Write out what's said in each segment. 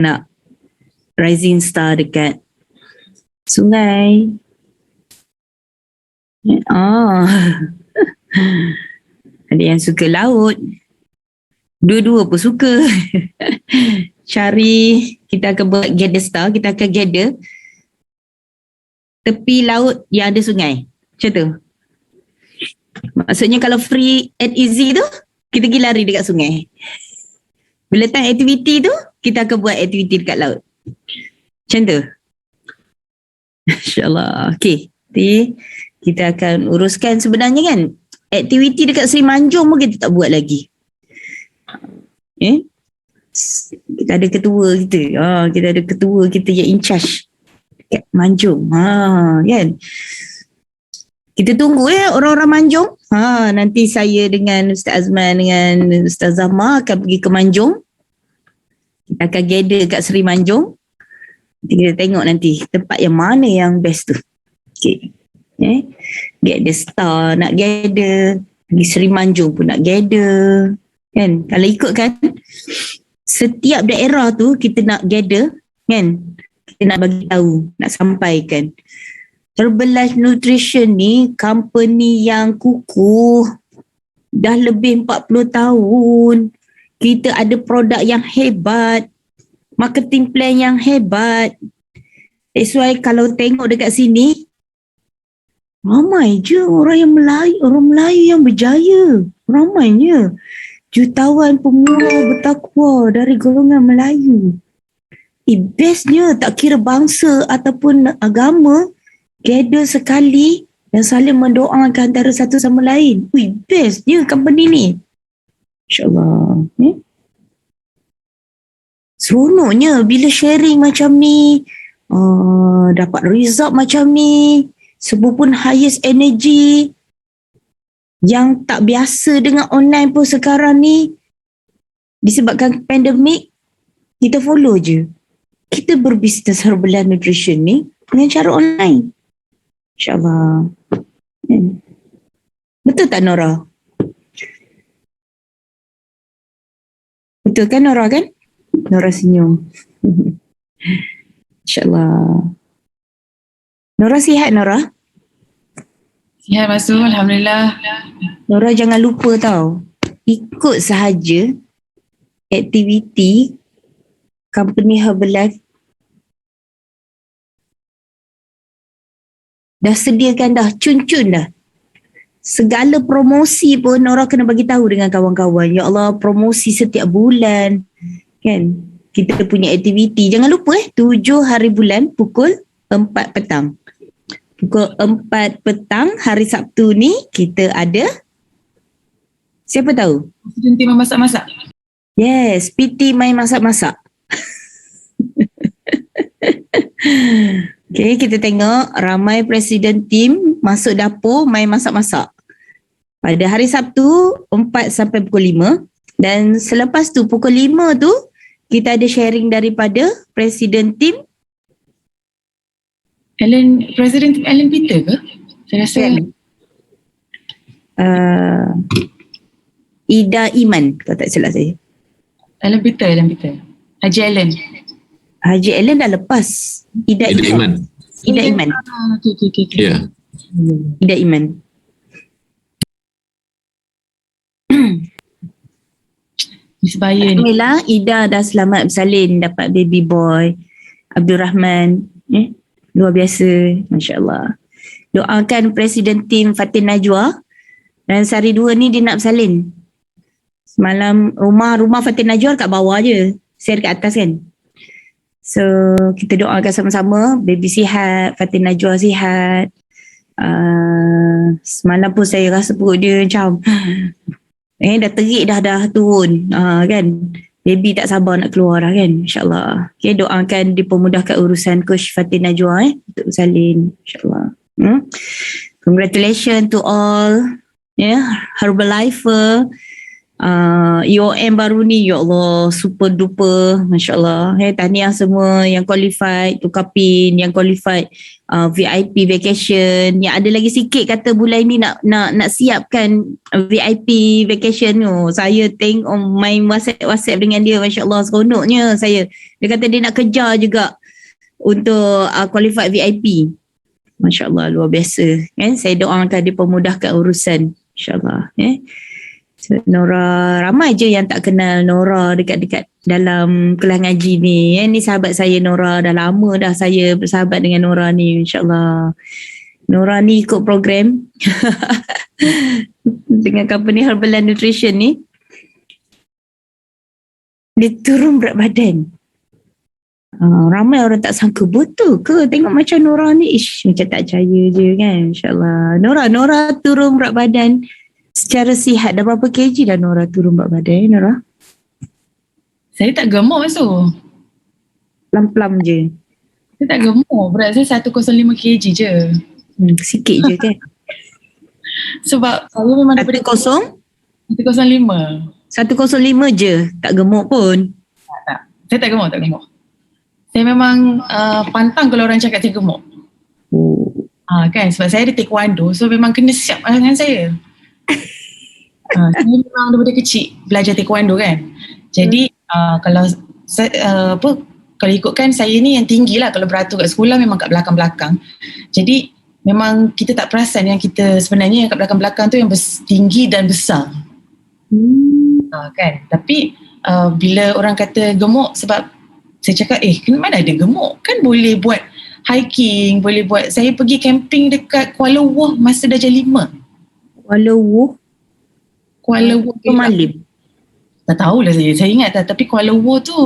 nak rising star dekat sungai. Ada yang suka laut. Dua-dua pun suka. Cari, kita akan buat gather star, kita akan gather tepi laut yang ada sungai. Macam tu. Maksudnya kalau free and easy tu, kita pergi lari dekat sungai. Bila time aktiviti tu, kita akan buat aktiviti dekat laut. Macam tu. InsyaAllah. Okay. Nanti kita akan uruskan sebenarnya kan. Aktiviti dekat Seri Manjung pun kita tak buat lagi. Kita ada ketua kita. Kita ada ketua kita yang in charge. Dekat Manjung. Kan. Kita tunggu orang-orang Manjung. Nanti saya dengan Ustaz Azman dengan Ustaz Zahma akan pergi ke Manjung. Kita akan gather kat Seri Manjung. Nanti kita tengok nanti tempat yang mana yang best tu. Okay. Gather star nak gather. Pergi Seri Manjung pun nak gather. Kan? Kalau ikut kan, setiap daerah tu kita nak gather. Kan? Kita nak bagi tahu, nak sampaikan. Herbalife Nutrition ni company yang kukuh. Dah lebih 40 tahun. Kita ada produk yang hebat. Marketing plan yang hebat. That's why kalau tengok dekat sini, ramai je orang Melayu yang berjaya. Ramainya. Jutawan pemula bertakwa dari golongan Melayu. Bestnya tak kira bangsa ataupun agama, gather sekali dan saling mendoakan antara satu sama lain. Bestnya company ni. InsyaAllah. Seronoknya bila sharing macam ni, dapat result macam ni, semua pun highest energy. Yang tak biasa dengan online pun sekarang ni, disebabkan pandemik, kita follow je. Kita berbisnes Herbalife Nutrition ni dengan cara online. InsyaAllah. Betul tak Nora? Betul kan Nora kan? Nora senyum. InsyaAllah. Nora sihat Nora? Sihat Masul, Alhamdulillah. Nora jangan lupa tau. Ikut sahaja aktiviti company Herbalife. Dah sediakan dah, cun-cun dah. Segala promosi pun Nora kena bagi tahu dengan kawan-kawan. Ya Allah, promosi setiap bulan. Kan? Kita punya aktiviti. Jangan lupa 7 hari bulan pukul 4 petang. Pukul 4 petang hari Sabtu ni kita ada, siapa tahu? Presiden tim masak-masak. Yes, PT main masak-masak. Okay, kita tengok ramai presiden tim masuk dapur main masak-masak. Pada hari Sabtu 4 sampai pukul 5 dan selepas tu pukul 5 tu kita ada sharing daripada presiden tim Presiden tim Ellen Peter ke? Saya rasa Ida Iman kalau tak silap saya. Ellen Peter. Haji Ellen dah lepas. Ida Iman. Okay. Ya. Ida Iman. Sebaya ni. Alhamdulillah Ida dah selamat bersalin dapat baby boy Abdul Rahman. Luar biasa, Masya Allah. Doakan Presiden tim Fatin Najwa dan sehari 2 ni dia nak bersalin. Semalam rumah Fatin Najwa kat bawah je, saya dekat atas kan. So kita doakan sama-sama baby sihat, Fatin Najwa sihat. Semalam pun saya rasa perut dia macam dah terik dah turun kan. Baby tak sabar nak keluar dah kan, insyaAllah. Okay, doakan dipermudahkan urusan Coach Fatin Najwa untuk bersalin, insyaAllah. Congratulations to all Herbalife UOM baru ni, ya Allah, super duper, Masya Allah. Tahniah semua yang qualified tukar PIN, yang qualified VIP vacation, yang ada lagi sikit kata bulan ni nak siapkan VIP vacation tu. Saya tengok main WhatsApp dengan dia, Masya Allah, seronoknya saya. Dia kata dia nak kejar juga untuk qualified VIP. Masya Allah, luar biasa. Saya doakan dia pemudahkan urusan, Masya Allah. So, Nora, ramai je yang tak kenal Nora dekat-dekat dalam kelas ngaji ni. Ni sahabat saya Nora, dah lama dah saya bersahabat dengan Nora ni, insyaAllah. Nora ni ikut program dengan company Herbal Nutrition ni. Dia turun berat badan. Ramai orang tak sangka, betul ke? Tengok macam Nora ni, macam tak percaya je kan, insyaAllah. Nora turun berat badan secara sihat. Dah berapa kg dah Nora turun berat badan, Nora? Saya tak gemuk tu. Pelam-pelam je. Saya tak gemuk. Berat saya 105 kg je. Sikit je kan? Sebab saya memang daripada 105 je. Tak gemuk pun. Tak. Saya tak gemuk. Saya memang pantang kalau orang cakap saya gemuk. Kan? Sebab saya ada taekwondo. So memang kena siap dengan saya. Saya memang daripada kecil belajar taekwondo kan. Jadi kalau kalau ikutkan saya ni yang tinggi lah, kalau beratur kat sekolah memang kat belakang-belakang. Jadi memang kita tak perasan yang kita sebenarnya yang kat belakang-belakang tu yang tinggi dan besar. Kan. Tapi bila orang kata gemuk, sebab saya cakap mana ada gemuk, kan boleh buat hiking, boleh buat. Saya pergi camping dekat Kuala Lumpur masa darjah 5. Kuala Lumpur Malim. Tak tahulah saya ingat tak. Tapi Kuala Lumpur tu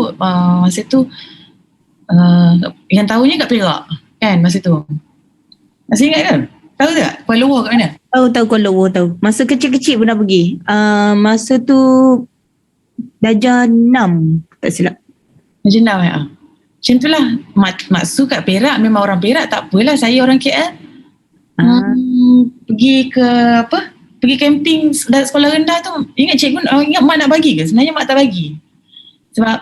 masa tu yang tahunya kat Perak kan masa tu. Masih ingat kan? Tahu tak Kuala Lumpur kat mana? Tahu Kuala Lumpur tahu. Masa kecil-kecil pernah pergi. Masa tu darjah 6 tak silap. Darjah 6 ya. Macam tu lah. Maksud kat Perak memang orang Perak, tak apalah, saya orang KL. Pergi ke pergi camping sekolah rendah tu, ingat cikgu, ingat mak nak bagi ke? Sebenarnya mak tak bagi. Sebab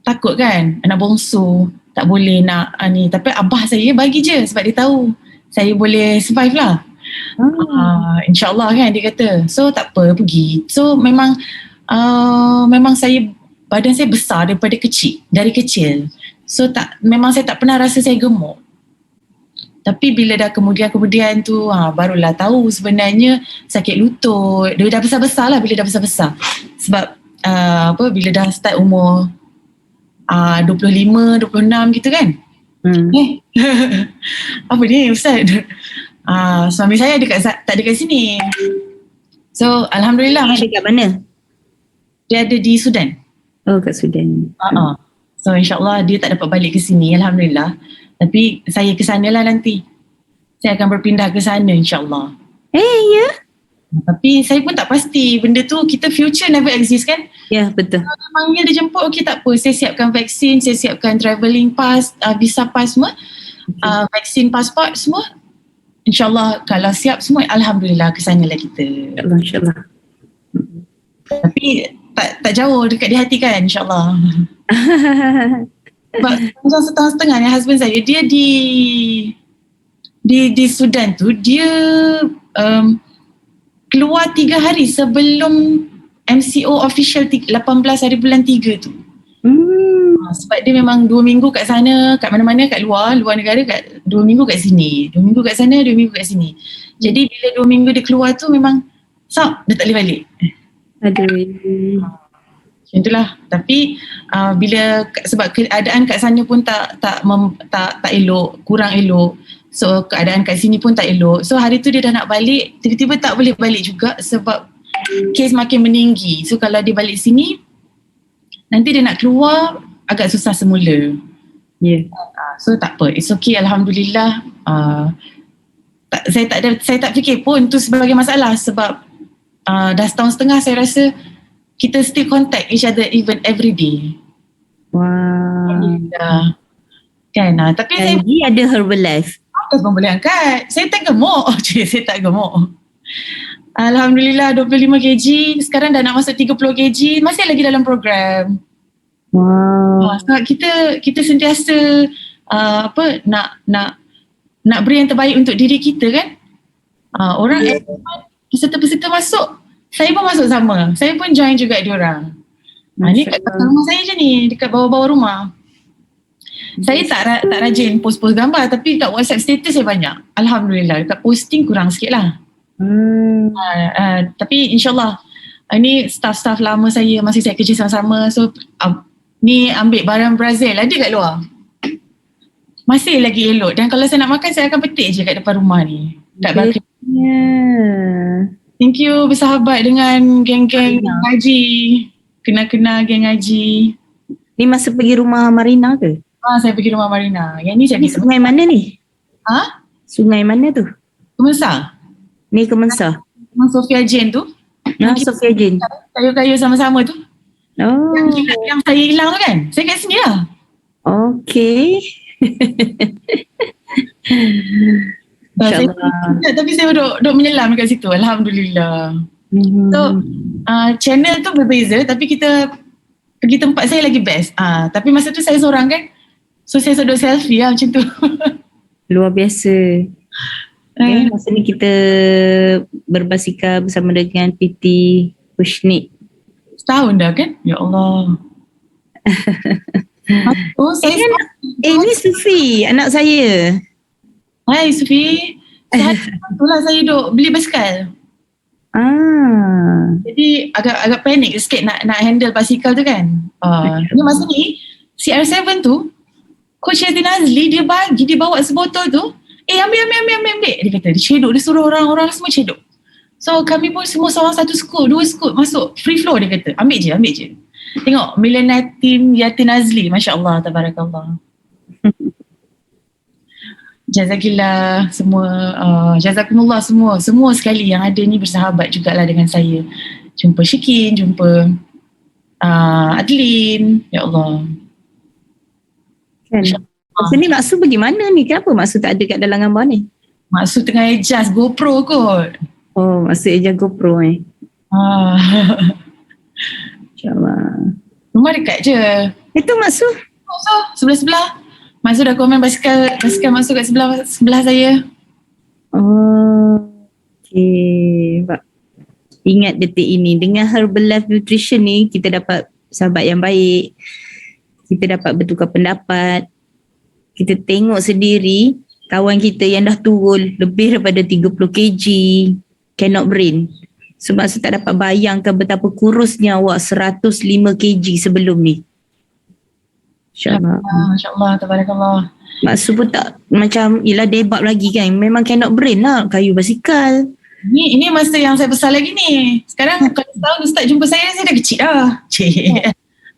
takut kan, anak bongsu, tak boleh nak ni. Tapi abah saya bagi je sebab dia tahu saya boleh survive lah. InsyaAllah kan dia kata. So tak apa, pergi. So memang badan saya besar dari kecil. So memang saya tak pernah rasa saya gemuk. Tapi bila dah kemudian tu barulah tahu sebenarnya sakit lutut. Dia dah besar-besar lah bila dah besar-besar. Sebab bila dah start umur 25, 26 gitu kan. Apa ni Ustaz? Suami saya tak dekat sini. So Alhamdulillah. Dia dekat mana? Dia ada di Sudan. Oh, kat Sudan. So insyaAllah dia tak dapat balik ke sini, Alhamdulillah. Tapi saya ke sana lah nanti. Saya akan berpindah ke sana insyaAllah. Ya? Tapi saya pun tak pasti. Benda tu kita future never exist kan? Ya, betul. Kalau memangnya dia jemput, okey tak apa. Saya siapkan vaksin, saya siapkan travelling pass, visa pass semua. Vaksin, passport semua. InsyaAllah kalau siap semua, Alhamdulillah ke sana lah kita. InsyaAllah. Tapi tak jauh, dekat di hati kan insyaAllah. Sebab macam setengah-setengah ni husband saya, dia di Sudan tu, dia keluar 3 hari sebelum MCO official 18 hari bulan 3 tu. Sebab dia memang 2 minggu kat sana, kat mana-mana, kat luar negara, 2 minggu kat sini, 2 minggu kat sana, 2 minggu kat sini. Jadi bila 2 minggu dia keluar tu memang dia tak boleh balik. Aduh. Macam itulah. Tapi sebab keadaan kat sana pun tak elok, kurang elok. So keadaan kat sini pun tak elok. So hari tu dia dah nak balik, tiba-tiba tak boleh balik juga sebab kes makin meninggi. So kalau dia balik sini, nanti dia nak keluar agak susah semula. So tak apa, it's okay, Alhamdulillah. Saya tak fikir pun tu sebagai masalah sebab dah setahun setengah saya rasa kita still contact each other even every day. Kan, tapi saya ada Herbalife. Apa pun boleh angkat. Saya tak gemuk. Saya tak gemuk. Alhamdulillah 25 kg. Sekarang dah nak masuk 30 kg. Masih lagi dalam program. Wow. Sebab kita sentiasa nak beri yang terbaik untuk diri kita kan. Orang peserta-peserta masuk, saya pun masuk sama. Saya pun join juga diorang. Ni kat rumah saya je ni, dekat bawah-bawah rumah. Saya tak rajin post-post gambar, tapi kat WhatsApp status saya banyak. Alhamdulillah, dekat posting kurang sikit lah. Tapi insyaAllah, ni staff-staff lama saya, masih saya kerja sama-sama. So, ni ambil barang Brazil, ada kat luar. Masih lagi elok. Dan kalau saya nak makan, saya akan petik je kat depan rumah ni. Kat balcony. Thank you bersahabat dengan geng-geng ngaji. Kenal-kenal geng ngaji. Ni masa pergi rumah Marina ke? Saya pergi rumah Marina. Yang ni jadi sungai mana ni? Sungai mana tu? Kemensah. Ni Kemensah. Sofia Jane tu. Sofia Jane. Kayu-kayu sama-sama tu. Oh. Yang saya hilang tu kan? Saya kat sini lah. Okay. Tapi saya duduk menyelam kat situ. Alhamdulillah. So, channel tu berbeza tapi kita pergi tempat saya lagi best. Tapi masa tu saya seorang kan. So saya duduk selfie lah macam tu. Luar biasa. Masa ni kita berbasikal bersama dengan PT Pushnik. Setahun dah kan? Ya Allah. Ni Sufi, anak saya. Hai Sufi. Itulah saya duduk beli basikal. Jadi agak panik sikit nak handle basikal tu kan. Ni masa ni CR7 tu Coach Yazdi Nazli dia bawa sebotol tu. Ambil. Dia kata dia cedok, dia suruh orang-orang semua cedok. So kami pun semua seorang 1 scoop, 2 scoop masuk free flow dia kata. Ambil je. Tengok Millionaire Team Yati Nazli, masya-Allah, tabarakallah. Jazakillah semua, jazakumullah semua sekali yang ada ni bersahabat jugalah dengan saya. Jumpa Syikin, jumpa Adlin, ya Allah. Kan. Masa ni Maksud pergi mana ni? Kenapa Maksud tak ada kat dalam gambar ni? Maksud tengah adjust GoPro kot. Oh, Maksud adjust GoPro InsyaAllah. Rumah dekat je. Itu Maksud? Sebelah-sebelah. Maksud dah komen basikal masuk kat sebelah saya. Okay. Ingat detik ini, dengan Herbalife Nutrition ni kita dapat sahabat yang baik. Kita dapat bertukar pendapat. Kita tengok sendiri kawan kita yang dah turun lebih daripada 30 kg cannot brain. Sebab saya tak dapat bayangkan betapa kurusnya awak 105 kg sebelum ni. InsyaAllah. InsyaAllah, tabarakallah. Maksud pun tak macam yelah debab lagi kan. Memang cannot brain lah kayu basikal. Ini masa yang saya besar lagi ni. Sekarang kalau setahun Ustaz jumpa saya dah kecil dah.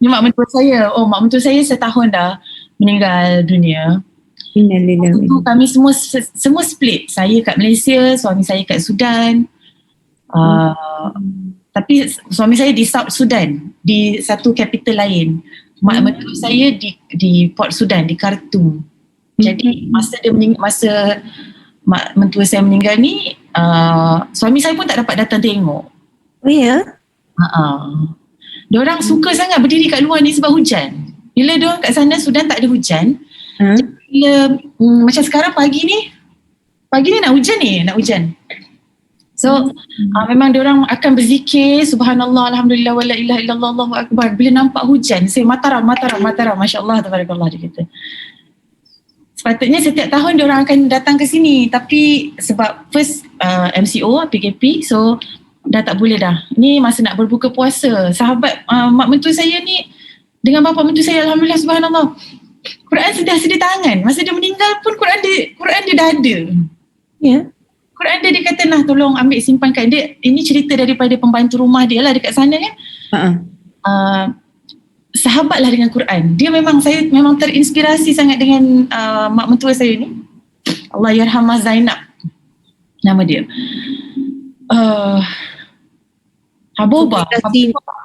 Ni mak mentua saya. Mak mentua saya setahun dah meninggal dunia. Itu kami semua split. Saya kat Malaysia, suami saya kat Sudan. Tapi suami saya di South Sudan, di satu capital lain. Mak mentua saya di Port Sudan, di Khartoum. Jadi masa mak mentua saya meninggal ni, suami saya pun tak dapat datang tengok. Oh ya? Diorang suka sangat berdiri kat luar ni sebab hujan. Bila diorang kat sana Sudan tak ada hujan. Bila macam sekarang pagi ni nak hujan. So memang diorang akan berzikir subhanallah alhamdulillah wala ilaha illallah Allahu akbar. Bila nampak hujan saya mataram masya-Allah tabarakallah dia kata. Sepatutnya setiap tahun diorang akan datang ke sini tapi sebab first MCO PKP so dah tak boleh dah. Ni masa nak berbuka puasa. Sahabat mak mentua saya ni dengan bapa mentua saya alhamdulillah subhanallah. Quran sudah sedia tangan. Masa dia meninggal pun Quran dia dah ada. Ya. Quran dia kata nah tolong ambil simpankan dia. Ini cerita daripada pembantu rumah dia lah dekat sana kan. Sahabatlah dengan Quran. Saya memang terinspirasi sangat dengan mak mentua saya ni. Allah yarhamah Zainab nama dia. Haboba.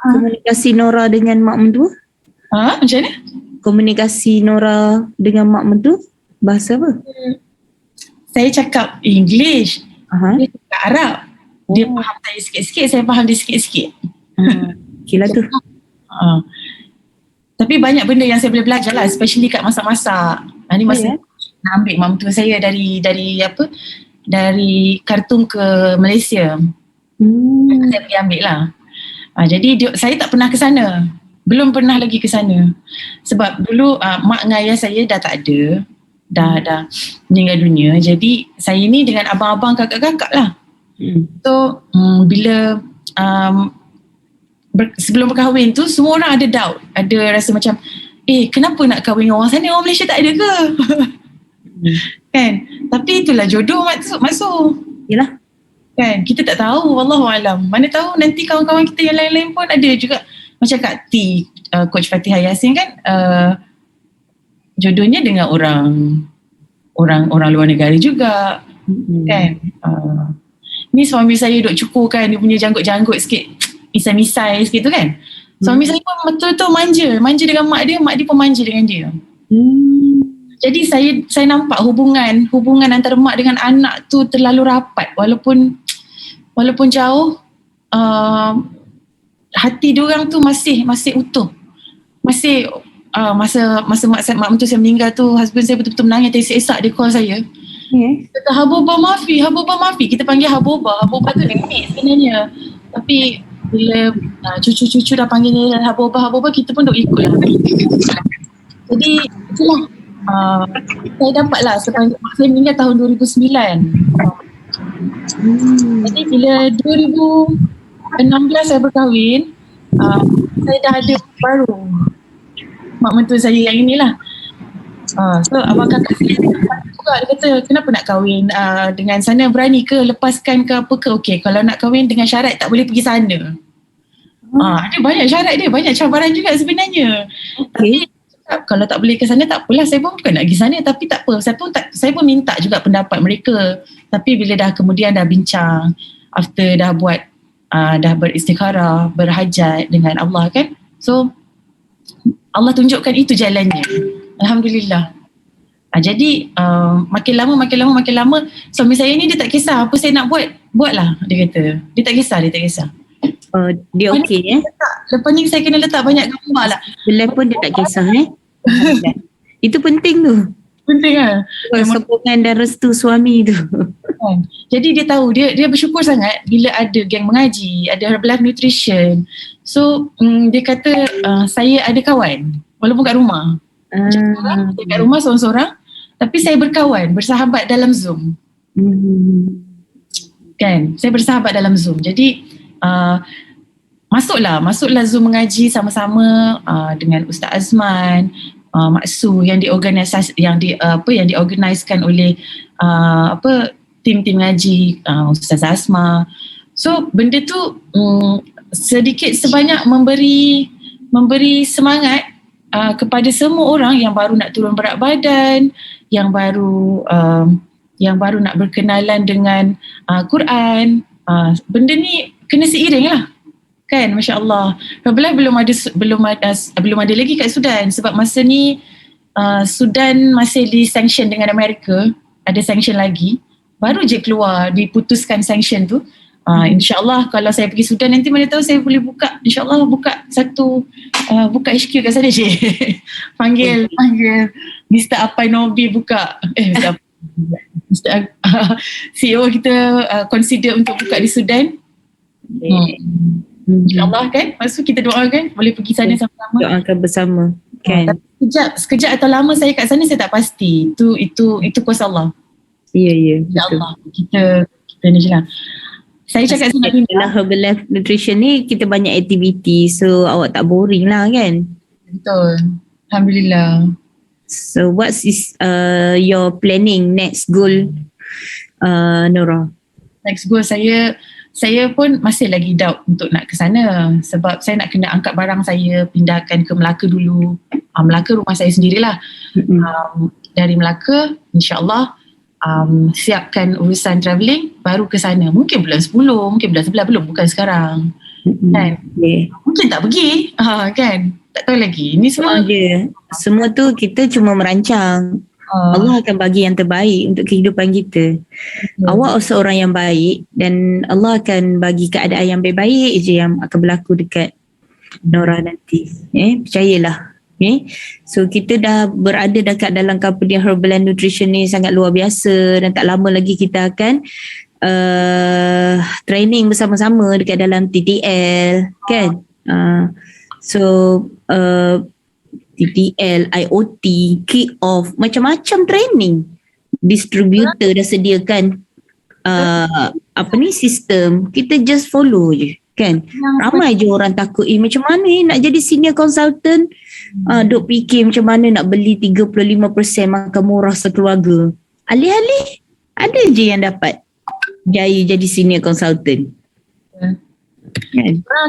Komunikasi Nora dengan mak mentua? Macam mana? Komunikasi Nora dengan mak mentua bahasa apa? Saya cakap English. Dia cakap Arab. Dia faham saya sikit-sikit, saya faham dia sikit-sikit. Okey lah tu. Tapi banyak benda yang saya boleh belajar lah, especially kat masak-masak. Ni masa nak ambil mak mentua saya dari Khartoum ke Malaysia. Saya pergi ambil lah. Jadi saya tak pernah ke sana. Belum pernah lagi ke sana. Sebab dulu mak dengan ayah saya dah tak ada. Dah meninggal dunia. Jadi saya ni dengan abang-abang, kakak-kakak lah. So bila sebelum berkahwin tu, semua orang ada doubt. Ada rasa macam, kenapa nak kahwin dengan orang sana? Orang Malaysia tak ada ke? Kan? Tapi itulah jodoh masuk. Yelah. Kan? Kita tak tahu. Wallahualam. Mana tahu nanti kawan-kawan kita yang lain-lain pun ada juga. Macam Kak T, Coach Fatihah Yassin kan, jodohnya dengan orang luar negara juga. Kan? Ni suami saya duk cukur kan, dia punya janggut-janggut sikit, misai-misai sikit tu kan. Suami saya pun betul-betul manja dengan mak dia pun manja dengan dia. Jadi saya nampak hubungan antara mak dengan anak tu terlalu rapat, walaupun jauh, hati diorang tu masih utuh. Masih masa mak mentua saya meninggal tu, husband saya betul-betul menangis, tersesak dia call saya. Kata Habobah Mafi. Kita panggil Habobah tu nenek sebenarnya. Tapi bila cucu-cucu dah panggil dia Habobah, kita pun duk ikut lah. Jadi itulah, saya dapat lah sepanjang mak saya meninggal tahun 2009. Jadi bila 2016 saya berkahwin, saya dah ada baru mak mentua saya yang inilah. So abang kakak saya juga, dia kata kenapa nak kahwin dengan sana, berani ke lepaskan ke apa ke? Okey, kalau nak kahwin dengan syarat tak boleh pergi sana. Ada banyak syarat dia, banyak cabaran juga sebenarnya. Tapi kalau tak boleh ke sana tak apalah, saya pun bukan nak pergi sana, tapi tak apa, saya pun minta juga pendapat mereka. Tapi bila kemudian dah bincang, after dah buat dah beristikharah, berhajat dengan Allah kan, so Allah tunjukkan itu jalannya. Alhamdulillah. Jadi makin lama suami saya ni dia tak kisah apa saya nak buatlah, dia kata. Dia tak kisah. Dia okey Lepas ni saya kena letak banyak gambar lah. Belah pun dia tak kisah Itu penting tu. Penting lah. Sokongan dan restu suami tu. Jadi dia tahu, dia bersyukur sangat bila ada geng mengaji, ada Herbalife Nutrition. So dia kata saya ada kawan walaupun kat rumah. Saya kat rumah seorang-seorang, tapi saya bersahabat dalam Zoom. Kan, saya bersahabat dalam Zoom. Jadi masuklah Zoom mengaji sama-sama dengan Ustaz Azman, Mak Su yang diorganiskan oleh tim-tim ngaji, Ustaz Asma. So benda tu sedikit sebanyak memberi semangat kepada semua orang yang baru nak turun berat badan, yang baru nak berkenalan dengan Quran. Benda ni kena seiring lah kan, masya-Allah. Herbalife belum ada lagi kat Sudan, sebab masa ni Sudan masih di-sanction dengan Amerika, ada sanction lagi. Baru je keluar diputuskan sanction tu. InsyaAllah kalau saya pergi Sudan nanti, mana tahu saya boleh buka, insyaAllah buka HQ kat sana je. panggil Mr. Apai Nobi buka. Mr. CEO kita consider untuk buka di Sudan. InsyaAllah kan, maksud kita doakan boleh pergi sana sama-sama. Doakan bersama kan. Sekejap atau lama saya kat sana saya tak pasti. Itu kuasa Allah. Ya. InsyaAllah kita ni je lah. Saya cakap dalam Herbalife Nutrition ni kita banyak aktiviti, so awak tak boring lah kan. Betul. Alhamdulillah. So what is your planning next goal, Nora? Next goal saya pun masih lagi doubt untuk nak ke sana, sebab saya nak kena angkat barang saya, pindahkan ke Melaka dulu. Melaka rumah saya sendirilah. Dari Melaka insyaAllah siapkan urusan travelling, baru ke sana. Mungkin bulan 10, mungkin bulan 11, belum, bukan sekarang. Kan? Mungkin tak pergi, kan? Tak tahu lagi. Ini semua je. Semua tu kita cuma merancang. Allah akan bagi yang terbaik untuk kehidupan kita. Awak seorang yang baik dan Allah akan bagi keadaan yang baik-baik je yang akan berlaku dekat Nora nanti. Percayalah. So kita dah berada dekat dalam company Herbal and Nutrition ni sangat luar biasa dan tak lama lagi kita akan training bersama-sama dekat dalam TTL kan. So TTL, IoT, kick-off, macam-macam training. Distributor dah sediakan sistem. Kita just follow je kan. Ramai je orang takut macam mana nak jadi senior consultant, duk fikir macam mana nak beli 35% makan murah sekeluarga. Alih-alih ada je yang dapat jaya jadi senior consultant. Kan?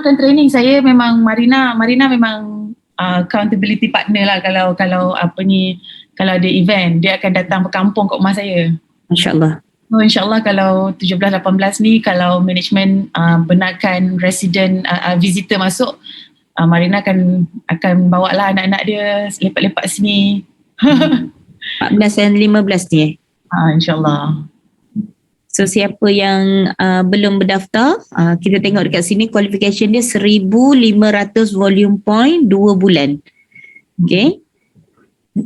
Akan training saya memang Marina memang accountability partner lah kalau ada event dia akan datang ke kampung kat rumah saya. Masya-Allah. So, InsyaAllah kalau 17-18 ni kalau management benarkan resident visitor masuk, Marina akan bawa lah anak-anak dia lepak-lepak sini. 14 dan 15 ni InsyaAllah. So siapa yang belum berdaftar, kita tengok dekat sini qualification dia 1,500 volume point 2 bulan. Okay.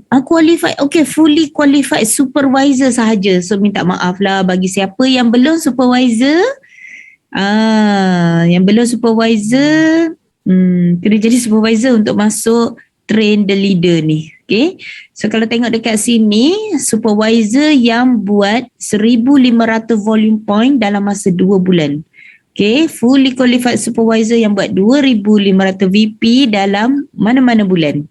Qualified, okay, fully qualified supervisor sahaja. So minta maaf lah bagi siapa yang belum supervisor. Yang belum supervisor, kena jadi supervisor untuk masuk train the leader ni. Okay. So kalau tengok dekat sini, supervisor yang buat 1,500 volume point dalam masa 2 bulan. Okay. Fully qualified supervisor yang buat 2,500 VP dalam mana-mana bulan.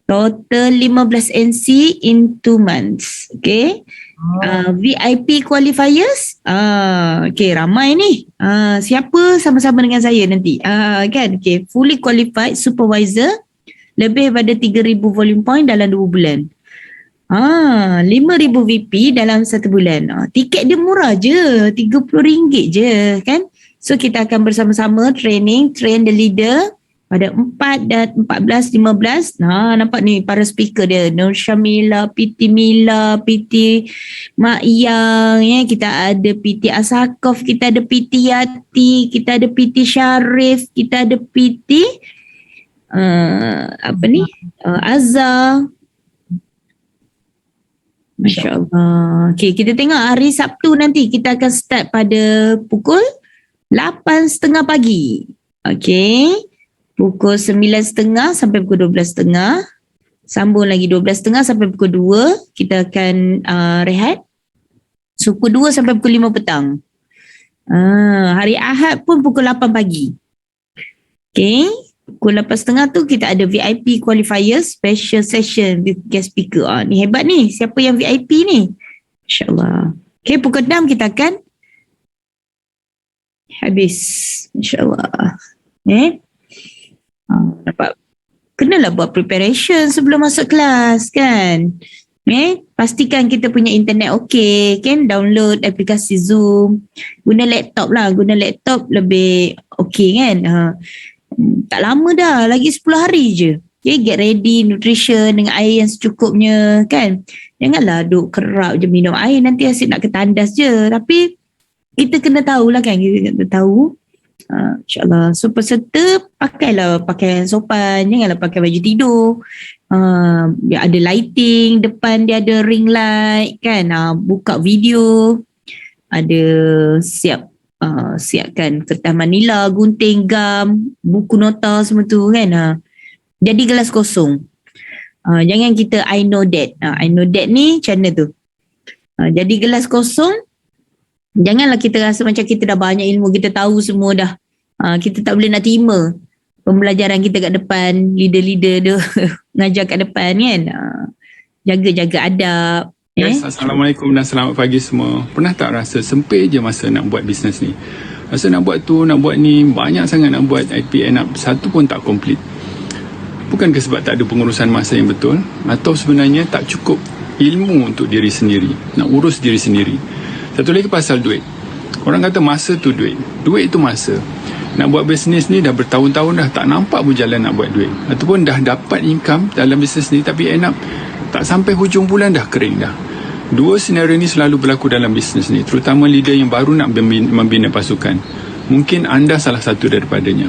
Total 15 NC in 2 months. Okay. VIP qualifiers. Okay, ramai ni. Siapa sama-sama dengan saya nanti. Kan. Okay. Fully qualified supervisor lebih pada 3,000 volume point dalam 2 bulan. 5,000 VP dalam 1 bulan. Tiket dia murah je, RM30 je kan. So kita akan bersama-sama train the leader pada 4 dan 14, 15. Nampak ni para speaker dia. Nur Syamila, PT Mila, PT Mak Yang, kita ada PT Asakov, kita ada PT Yati, kita ada PT Syarif, kita ada PT Azhar. Masya Allah. Okay, kita tengok hari Sabtu nanti kita akan start pada pukul 8.30 pagi. Okay. Pukul 9.30 sampai pukul 12.30. Sambung lagi 12.30 sampai pukul 2. Kita akan rehat. So pukul 2 sampai pukul 5 petang. Hari Ahad pun pukul 8 pagi. Okay. Pukul 8.30 tu kita ada VIP qualifier special session with guest speaker. Ni hebat ni. Siapa yang VIP ni? InsyaAllah. Okay, pukul 6 kita akan habis. InsyaAllah. Nampak? Kenalah buat preparation sebelum masuk kelas kan. Pastikan kita punya internet okey kan. Download aplikasi Zoom. Guna laptop lah. Guna laptop lebih okey kan. Tak lama dah, lagi 10 hari je. Okay, get ready nutrition dengan air yang secukupnya kan. Janganlah duk kerap je minum air, nanti asyik nak ketandas je. Tapi kita kena tahulah kan, kita kena tahu. InsyaAllah. So peserta pakailah pakaian sopan, janganlah pakai baju tidur. Dia ada lighting, depan dia ada ring light kan. Buka video, ada siapkan kertas manila, gunting, gam, buku nota semua tu kan. Jadi gelas kosong. Jangan kita I know that. I know that ni macam mana tu. Jadi gelas kosong. Janganlah kita rasa macam kita dah banyak ilmu, kita tahu semua dah. Kita tak boleh nak terima pembelajaran kita kat depan, leader-leader dia ngajar kat depan kan. Jaga-jaga adab. Guys, Assalamualaikum dan selamat pagi semua. Pernah tak rasa sempit je masa nak buat bisnes ni? Rasa nak buat tu, nak buat ni, banyak sangat nak buat, IP end up satu pun tak complete. Bukankah sebab tak ada pengurusan masa yang betul? Atau sebenarnya tak cukup ilmu untuk diri sendiri, nak urus diri sendiri? Satu lagi pasal duit. Orang kata masa tu duit. Duit tu masa. Nak buat bisnes ni dah bertahun-tahun dah tak nampak pun jalan nak buat duit. Ataupun dah dapat income dalam bisnes ni tapi end up Tak sampai hujung bulan dah kering dah. Dua senario ni selalu berlaku dalam bisnes ni, terutama leader yang baru nak membina pasukan. Mungkin anda salah satu daripadanya.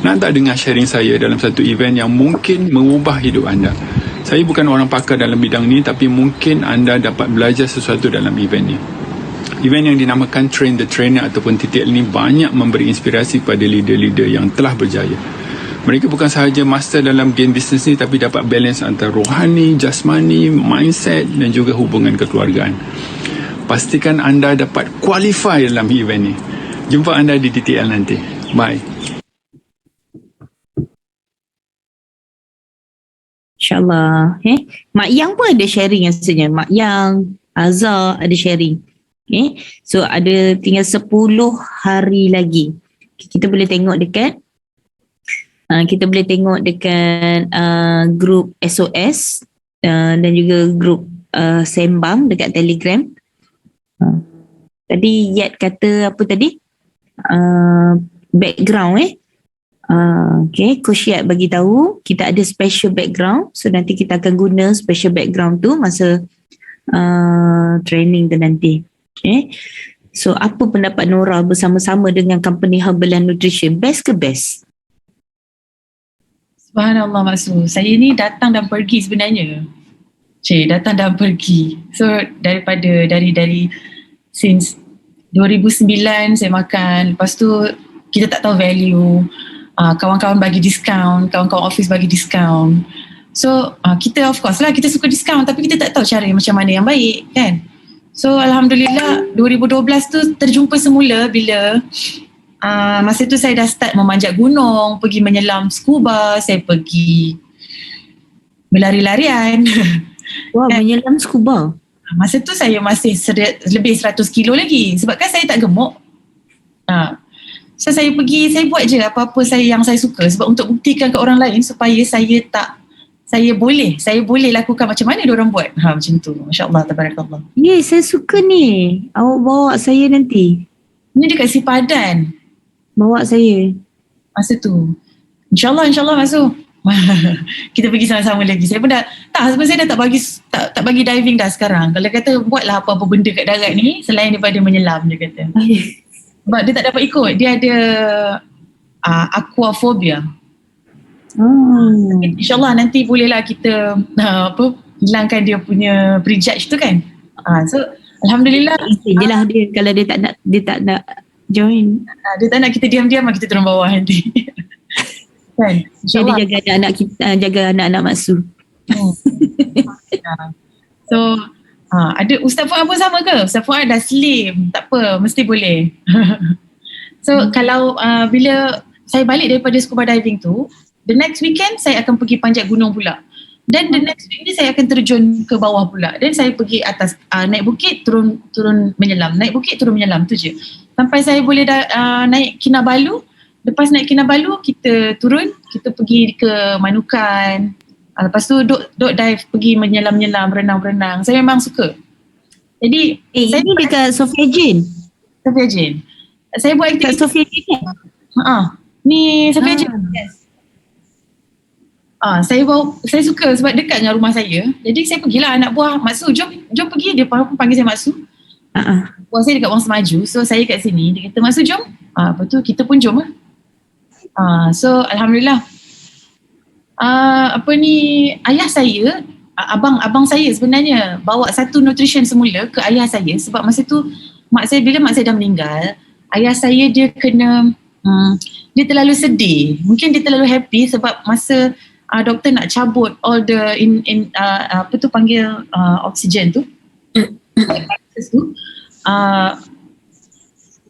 Nak tak dengar sharing saya dalam satu event yang mungkin mengubah hidup anda? Saya bukan orang pakar dalam bidang ni, tapi mungkin anda dapat belajar sesuatu dalam event ni. Event yang dinamakan Train the Trainer ataupun TTL ni banyak memberi inspirasi kepada leader-leader yang telah berjaya. Mereka bukan sahaja master dalam game bisnes ni, tapi dapat balance antara rohani, jasmani, mindset dan juga hubungan kekeluargaan. Pastikan anda dapat qualify dalam event ni. Jumpa anda di TTL nanti. Bye. InsyaAllah. Mak Yang pun ada sharing rasanya. Mak Yang, Azhar ada sharing. So ada tinggal 10 hari lagi. Kita boleh tengok dekat grup SOS dan juga grup Sembang dekat Telegram. Tadi Yat kata apa tadi? Background okay, Coach Yat bagi tahu kita ada special background. So nanti kita akan guna special background tu masa training tu nanti. Okay. So apa pendapat Nora bersama-sama dengan company Herbal and Nutrition? Best ke best? Subhanallah Maksud, saya ni datang dan pergi sebenarnya. Datang dan pergi. So dari since 2009 saya makan, lepas tu kita tak tahu value. Kawan-kawan bagi diskaun, kawan-kawan office bagi diskaun. So kita of course lah kita suka diskaun, tapi kita tak tahu cara macam mana yang baik kan. So Alhamdulillah 2012 tu terjumpa semula bila masa tu saya dah start memanjat gunung, pergi menyelam scuba, saya pergi berlari-larian. Wah, menyelam scuba. Masa tu saya masih lebih 100 kilo lagi sebab kan saya tak gemuk. So saya pergi, saya buat je apa-apa yang saya suka sebab untuk buktikan ke orang lain supaya saya boleh lakukan macam mana diorang buat. Macam tu. Masya-Allah, tabarakallah. Saya suka ni. Awak bawa saya nanti. Ni dekat Sipadan. Bawa saya. Masa tu. InsyaAllah masuk. Kita pergi sama-sama lagi. Saya pun sebenarnya saya dah tak bagi diving dah sekarang. Kalau kata buatlah apa-apa benda kat darat ni selain daripada menyelam, dia kata. Sebab dia tak dapat ikut. Dia ada aquaphobia. InsyaAllah nanti bolehlah kita hilangkan dia punya prejudge tu kan. So Alhamdulillah. Jelah dia kalau dia tak nak join. Dia tak nak kita diam-diam, kita turun bawah nanti. Kan? Dia jaga anak-anak kita, jaga anak-anak Maksud. So ada Ustaz Fuad pun sama ke? Ustaz Fuad dah slim, tak apa, mesti boleh. So kalau bila saya balik daripada scuba diving tu, the next weekend saya akan pergi panjat gunung pula. Dan the next week ni saya akan terjun ke bawah pula. Dan saya pergi atas, naik bukit, turun menyelam. Naik bukit, turun menyelam, tu je. Sampai saya boleh naik Kinabalu. Lepas naik Kinabalu, kita turun, kita pergi ke Manukan. Lepas tu duk dive, pergi menyelam-menyelam, berenang-berenang. Saya memang suka. Jadi saya ini dekat Sofia Jane. Sofia Jane. Saya buat aktiviti Sofia Jane. Ni Sofia Jane. Yes. Saya suka sebab dekat dengan rumah saya. Jadi saya pergilah anak buah Maksud, jom pergi. Dia panggil saya Maksud. Buah saya dekat Wang Semaju. So saya kat sini. Dia kata Maksud jom. Lepas tu kita pun jom lah. So Alhamdulillah. Ayah saya, abang saya sebenarnya bawa satu nutrition semula ke ayah saya sebab masa tu bila mak saya dah meninggal, ayah saya dia kena dia terlalu sedih. Mungkin dia terlalu happy sebab masa doktor nak cabut all the oksigen tu.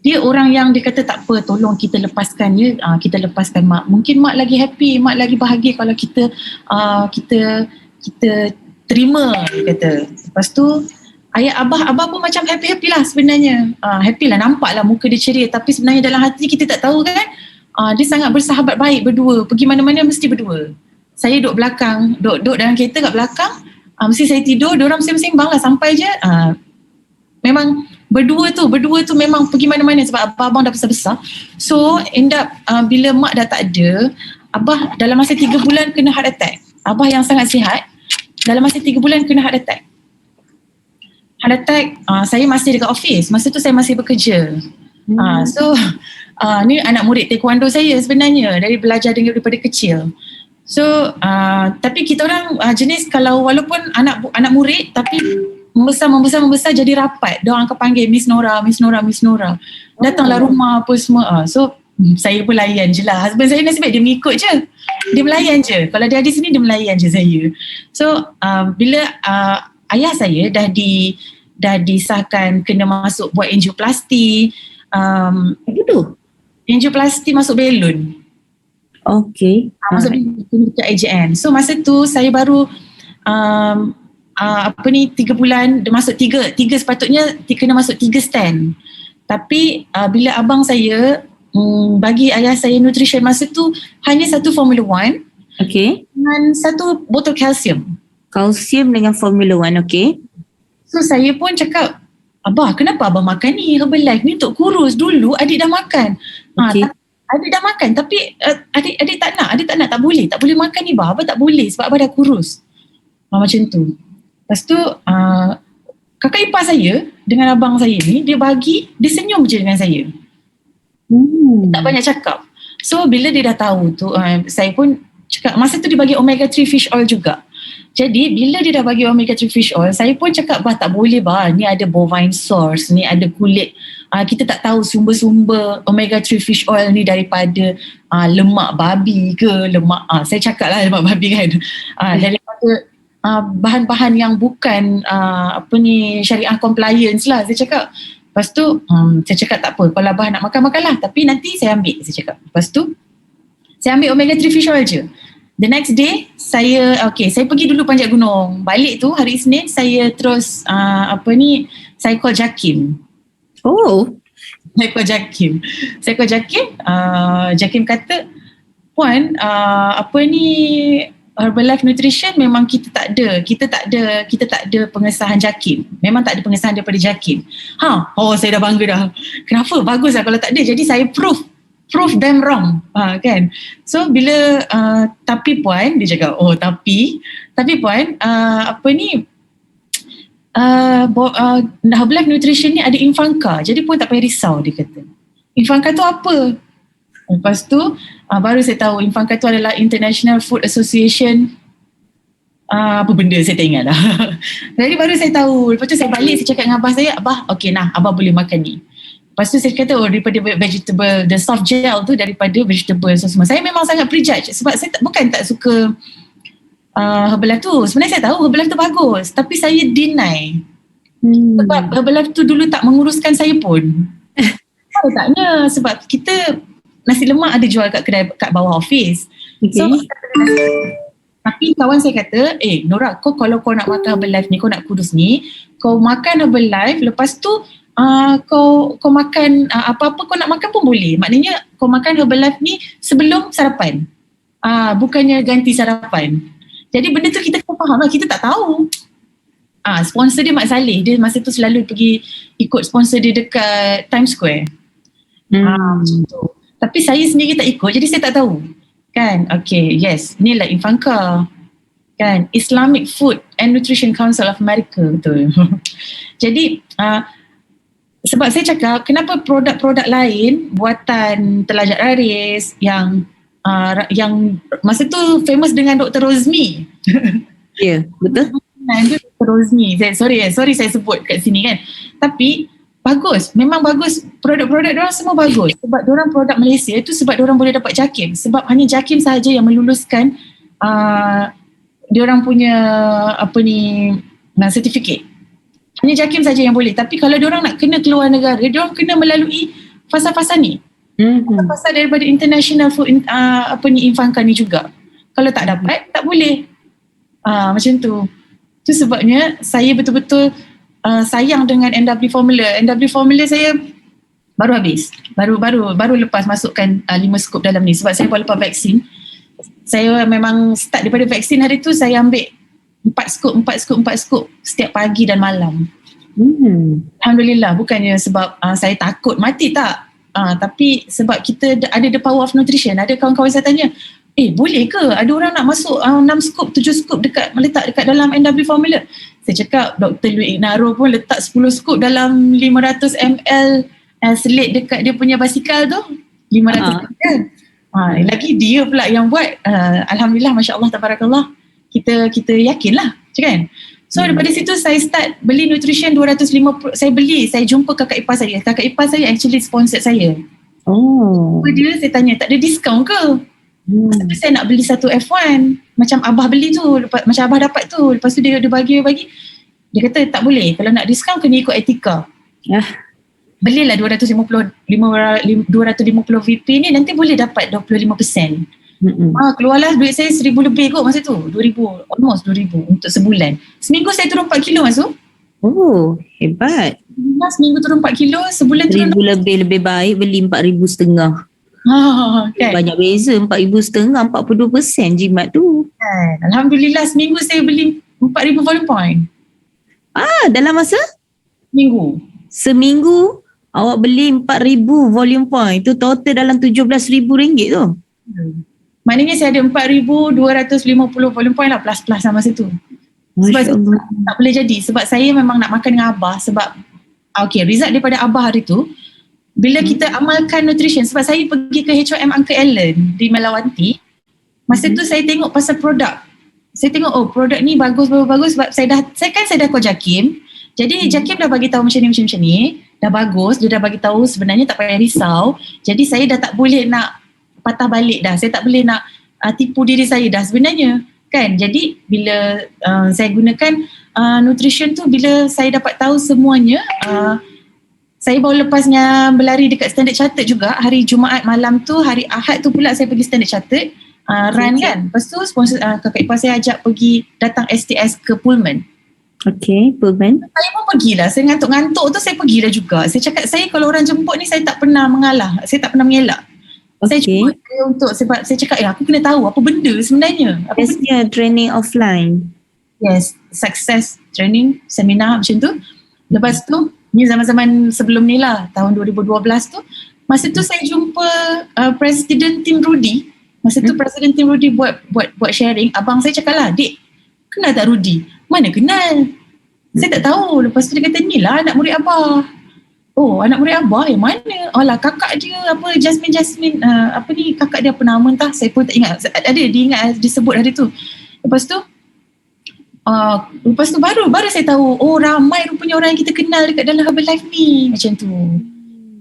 Dia orang yang dia kata tak apa, tolong kita lepaskan dia, kita lepaskan mak. Mungkin mak lagi happy, mak lagi bahagia kalau kita terima, dia kata. Lepas tu ayah abah pun macam happy lah sebenarnya. Happy lah, nampak lah muka dia ceria, tapi sebenarnya dalam hati kita tak tahu kan. Dia sangat bersahabat baik berdua, pergi mana-mana mesti berdua. Saya duduk belakang, duduk dalam kereta kat belakang, mesti saya tidur, diorang sembang-sembang lah sampai je. Memang berdua tu memang pergi mana-mana sebab abang dah besar-besar. So end up bila mak dah tak ada, abah dalam masa 3 bulan kena heart attack. Abah yang sangat sihat, dalam masa 3 bulan kena heart attack. Heart attack, saya masih dekat office. Masa tu saya masih bekerja. So ni anak murid taekwondo saya sebenarnya, dari belajar daripada kecil. So tapi kita orang jenis kalau walaupun anak murid tapi membesar jadi rapat. Diorang akan panggil Miss Nora. Datanglah rumah apa semua. So saya pun layan je lah. Husband saya nasib baik dia mengikut je. Dia melayan je. Kalau dia ada sini dia melayan je saya. So bila ayah saya dah disahkan kena masuk buat angioplasti. Begitu? Angioplasti masuk belon. Okay. Masuk belon dekat AJN. So masa tu saya baru 3 bulan, dia masuk 3 sepatutnya kena masuk 3 stand. Tapi bila abang saya bagi ayah saya nutrition masa tu hanya satu Formula 1 dengan satu botol kalsium. Kalsium dengan Formula 1, okay. So saya pun cakap, Abah kenapa abang makan ni Herbalife ni untuk kurus? Dulu adik dah makan. Adik dah makan tapi adik tak nak, tak boleh makan ni abah tak boleh sebab abah dah kurus. Macam tu. Lepas tu kakak ipar saya dengan abang saya ni dia senyum je dengan saya. Tak banyak cakap. So bila dia dah tahu tu saya pun cakap, masa tu dia bagi omega 3 fish oil juga. Jadi bila dia dah bagi omega 3 fish oil, saya pun cakap tak boleh ni ada bovine source, ni ada kulit. Kita tak tahu sumber-sumber omega 3 fish oil ni daripada lemak babi ke lemak, saya cakap lah lemak babi kan. Daripada bahan-bahan yang bukan syariah compliance lah, saya cakap. Lepas tu saya cakap tak apa, kalau abah nak makan-makanlah, tapi nanti saya ambil, saya cakap. Lepas tu saya ambil omega 3 fish oil je. The next day saya pergi dulu panjat gunung. Balik tu hari Isnin saya terus saya call Jakim. Saya call Jakim. Jakim kata, Puan, Herbalife Nutrition memang kita tak ada pengesahan Jakim. Memang tak ada pengesahan daripada Jakim. Saya dah bangga dah. Kenapa? Bagus lah kalau tak ada. Jadi saya proof them wrong. Kan? So bila tapi Puan, dia cakap, tapi Puan, Herbalife Nutrition ni ada Infanka. Jadi Puan tak payah risau, dia kata. Infanka tu apa? Lepas tu baru saya tahu Infanka tu adalah International Food Association. Apa benda saya tak ingat dah. Jadi baru saya tahu. Lepas tu saya balik, saya cakap dengan abah saya, Abah abah boleh makan ni. Lepas tu saya kata daripada vegetable, the soft gel tu daripada vegetable semua. Saya memang sangat prejudge sebab saya bukan tak suka Herbalife tu. Sebenarnya saya tahu Herbalife tu bagus, tapi saya deny. Sebab Herbalife tu dulu tak menguruskan saya pun. Taknya sebab kita nasi lemak ada jual kat kedai kat bawah office. So tapi kawan saya kata, Nora, kalau kau nak makan Herbalife ni, kau nak kurus ni, kau makan Herbalife, lepas tu kau makan apa-apa kau nak makan pun boleh. Maknanya kau makan Herbalife ni sebelum sarapan. Bukannya ganti sarapan. Jadi benda tu kita faham lah, kita tak tahu. Sponsor dia Mak Saleh, dia masa tu selalu pergi ikut sponsor dia dekat Times Square. Macam tu. Tapi saya sendiri tak ikut, jadi saya tak tahu. Kan? Okay, yes. Inilah Infanka. Kan? Islamic Food and Nutrition Council of America. Betul. Jadi, sebab saya cakap, kenapa produk-produk lain buatan Telajak Raris yang masa tu famous dengan Dr. Rozmi. Ya, betul. Dr. Rozmi. Sorry saya sebut kat sini kan. Tapi bagus, memang bagus. Produk-produk diorang semua bagus. Sebab diorang produk Malaysia tu sebab diorang boleh dapat Jakim. Sebab hanya Jakim sahaja yang meluluskan diorang punya sertifikat. Hanya Jakim saja yang boleh. Tapi kalau diorang nak kena keluar negara, diorang kena melalui fasa-fasa ni. Fasa daripada International Food Infanka ni juga. Kalau tak dapat, tak boleh. Macam tu. Tu sebabnya saya betul-betul sayang dengan NW Formula. NW Formula saya baru habis. Baru lepas masukkan 5 scoop dalam ni. Sebab saya baru lepas vaksin. Saya memang start daripada vaksin hari tu, saya ambil 4 scoop setiap pagi dan malam. Alhamdulillah, bukannya sebab saya takut mati, tak. Tapi sebab kita ada the power of nutrition. Ada kawan-kawan saya tanya, boleh ke ada orang nak masuk 6 scoop 7 scoop meletak dekat dalam NW formula. Saya cakap Dr. Louis Ignaro pun letak 10 scoop dalam 500 ml selit dekat dia punya basikal tu 500 ml. Lagi dia pula yang buat. Alhamdulillah, Masya Allah, Tabarakallah, kita yakinlah kan. So daripada situ saya start beli nutrition 250. Saya jumpa kakak ipar saya. Kakak ipar saya actually sponsored saya. Dia, saya tanya tak ada diskaun ke? Tapi saya nak beli satu F1 macam abah beli tu, macam abah dapat tu. Lepas tu dia bagi. Dia kata tak boleh, kalau nak diskaun kena ikut etika. Belilah 250 VP ni, nanti boleh dapat 25%. Keluarlah duit saya 1,000 lebih kot masa tu. 2,000, almost 2,000 untuk sebulan. Seminggu saya turun 4 kilo masuk. Oh, hebat. Seminggu turun 4 kilo, sebulan turun 1,000 lebih baik beli 4,500. kan? Banyak beza, 4,500, 42% jimat tu. Alhamdulillah, seminggu saya beli 4,000 volume point. Dalam masa? Seminggu awak beli 4,000 volume point. Tu total dalam RM17,000 tu. Maknanya saya ada 4,250 volume point lah, plus sama masa tu. Sebab tak boleh jadi. Sebab saya memang nak makan dengan Abah. Sebab result daripada Abah hari tu, bila kita amalkan nutrition, sebab saya pergi ke HOM Uncle Allen di Melawanti, masa tu saya tengok pasal produk. Saya tengok produk ni bagus sebab saya dah call Jakim. Jadi Jakim dah bagi tahu macam ni, dah bagus, dia dah bagi tahu sebenarnya tak payah risau. Jadi saya dah tak boleh nak patah balik dah. Saya tak boleh nak tipu diri saya dah sebenarnya. Kan? Jadi bila saya gunakan nutrition tu, bila saya dapat tahu semuanya, saya baru lepasnya berlari dekat Standard Chartered juga. Hari Jumaat malam tu, hari Ahad tu pula saya pergi Standard Chartered run kan. Lepas tu sponsor kakak ipar saya ajak pergi datang STS ke Pullman. Pullman. Saya pun pergilah. Saya ngantuk-ngantuk tu saya pergilah juga. Saya cakap, saya kalau orang jemput ni saya tak pernah mengalah. Saya tak pernah mengelak. Saya cuba sebab saya cakap aku kena tahu apa benda sebenarnya. Biasanya training offline. Yes, success training seminar macam tu. Lepas tu ni zaman-zaman sebelum ni lah, tahun 2012 tu, masa tu saya jumpa Presiden Tim Rudy. Masa tu Presiden Tim Rudy buat sharing. Abang saya cakap lah, "Dik, kenal tak Rudy?" "Mana kenal? Saya tak tahu." Lepas tu dia kata, "Ni lah anak murid Abah." "Oh, anak murid Abah yang mana?" "Alah, kakak dia Jasmine kakak dia apa nama entah, saya pun tak ingat." Dia ingat disebut hari tu. Lepas tu baru saya tahu, ramai rupanya orang yang kita kenal dekat dalam Herbalife ni, macam tu.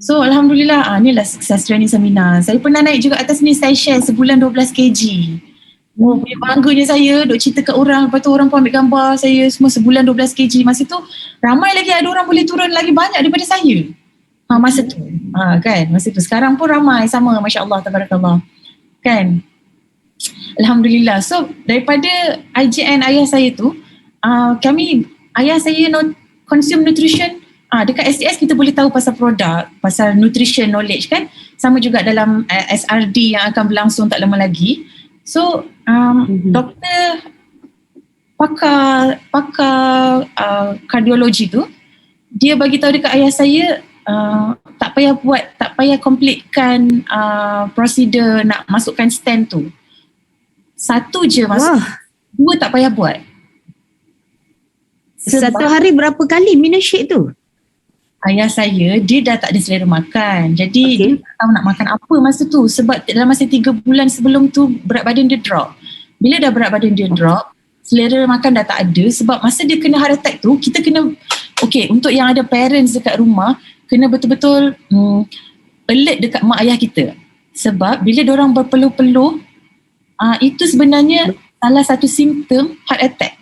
So Alhamdulillah, inilah success training seminar. Saya pernah naik juga atas ni, saya share sebulan 12 kg. Punya bangganya saya duk cerita kat orang. Lepas tu orang pun ambil gambar saya semua sebulan 12 kg. Masa tu ramai lagi ada orang boleh turun lagi banyak daripada saya. Masa tu kan, masa tu. Sekarang pun ramai sama, Masya Allah, Tabarakallah kan. Alhamdulillah. So daripada IJN ayah saya tu, ayah saya consume nutrition. Dekat STS kita boleh tahu pasal produk, pasal nutrition knowledge kan. Sama juga dalam SRD yang akan berlangsung tak lama lagi. So doktor pakar kardiologi tu, dia bagi tahu dekat ayah saya, tak payah completekan prosedur nak masukkan stent tu. Satu je masuk. Dua tak payah buat. Satu hari berapa kali minum shake tu? Ayah saya, dia dah tak ada selera makan. Jadi dia tak tahu nak makan apa masa tu. Sebab dalam masa 3 bulan sebelum tu berat badan dia drop. Bila dah berat badan dia drop, selera makan dah tak ada. Sebab masa dia kena heart attack tu, kita kena, untuk yang ada parents dekat rumah, kena betul-betul alert dekat mak ayah kita. Sebab bila diorang berpeluh-peluh, itu sebenarnya salah satu simptom heart attack.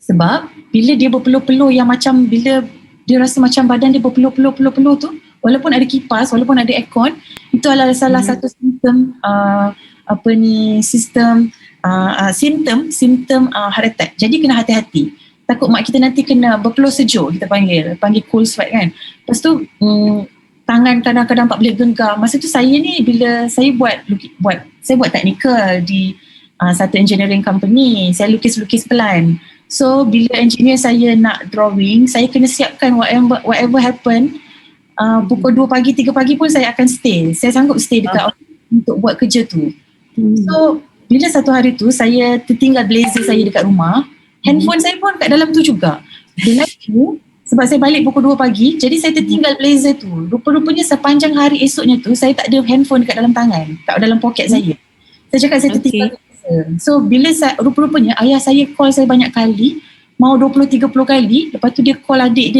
Sebab bila dia berpeluh-peluh yang macam, bila dia rasa macam badan dia berpeluh-peluh tu, walaupun ada kipas, walaupun ada aircon, itu adalah salah satu simptom simptom heart attack. Jadi kena hati-hati. Takut mak kita nanti kena berpeluh sejuk, kita panggil cold sweat kan. Lepas tu tangan kadang-kadang tak boleh genggam. Masa tu saya ni, bila saya buat technical di satu engineering company, saya lukis-lukis pelan. So bila engineer saya nak drawing, saya kena siapkan whatever happen, pukul 2 pagi, 3 pagi pun saya akan stay. Saya sanggup stay dekat untuk buat kerja tu. So bila satu hari tu saya tertinggal blazer saya dekat rumah, handphone saya pun kat dalam tu juga. Bila tu sebab saya balik pukul 2 pagi, jadi saya tertinggal blazer tu. Rupa-rupanya sepanjang hari esoknya tu saya tak ada handphone kat dalam tangan, kat dalam poket saya. Saya cakap saya tertinggal blazer. So bila rupa-rupanya ayah saya call saya banyak kali, mau 20-30 kali, lepas tu dia call adik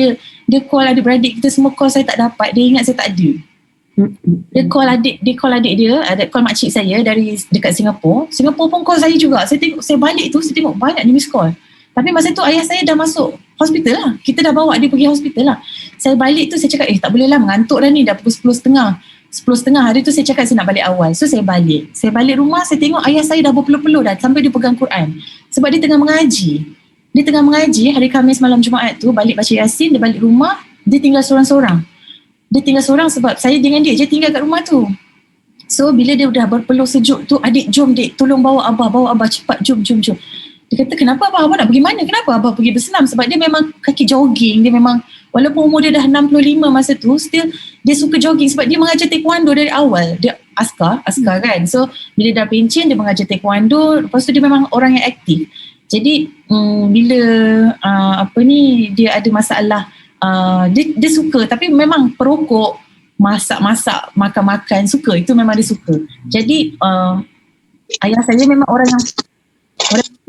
dia call adik-beradik kita semua call saya tak dapat, dia ingat saya tak ada. Dia call adik dia, ada call makcik saya dari dekat Singapura pun call saya juga. Saya tengok, saya balik tu, saya tengok banyak ni miss call. Tapi masa tu ayah saya dah masuk hospital lah. Kita dah bawa dia pergi hospital lah. Saya balik tu saya cakap tak boleh lah, mengantuk dah ni, dah pukul 10.30. 10.30 hari tu saya cakap saya nak balik awal. So saya balik rumah, saya tengok ayah saya dah berpeluh-peluh dah sampai dia pegang Quran. Sebab dia tengah mengaji. Hari Khamis malam Jumaat tu, balik baca Yasin, dia balik rumah, dia tinggal seorang-seorang. Sebab saya dengan dia je tinggal kat rumah tu. So bila dia dah berpeluh sejuk tu, adik jom dik, tolong bawa abah cepat, jom. Dia kata kenapa abah nak pergi mana? Kenapa abah pergi bersenam? Sebab dia memang kaki jogging, dia memang walaupun umur dia dah 65 masa tu, still dia suka jogging sebab dia mengajar taekwondo dari awal. Dia askar kan. So bila dah pencen dia mengajar taekwondo, lepas tu dia memang orang yang aktif. Jadi bila dia ada masalah, dia suka, tapi memang perokok, masak-masak, makan-makan, suka, itu memang dia suka. Jadi ayah saya memang orang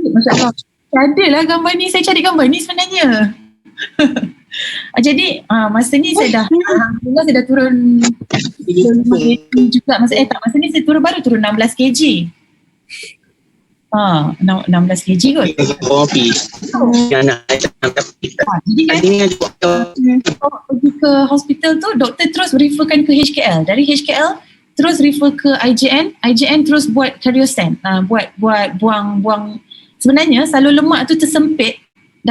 Masya Allah, ada lah gambar ni, saya cari gambar ni sebenarnya. Jadi masa ni saya dah alhamdulillah saya dah turun 5 kg juga. Masa ni saya baru turun 16 kg. 16 kg kot. Jadi kan pergi ke hospital tu, doktor terus referkan ke HKL. Dari HKL terus refer ke IJN terus buat cardiostat, buat buang. Sebenarnya salur lemak tu dah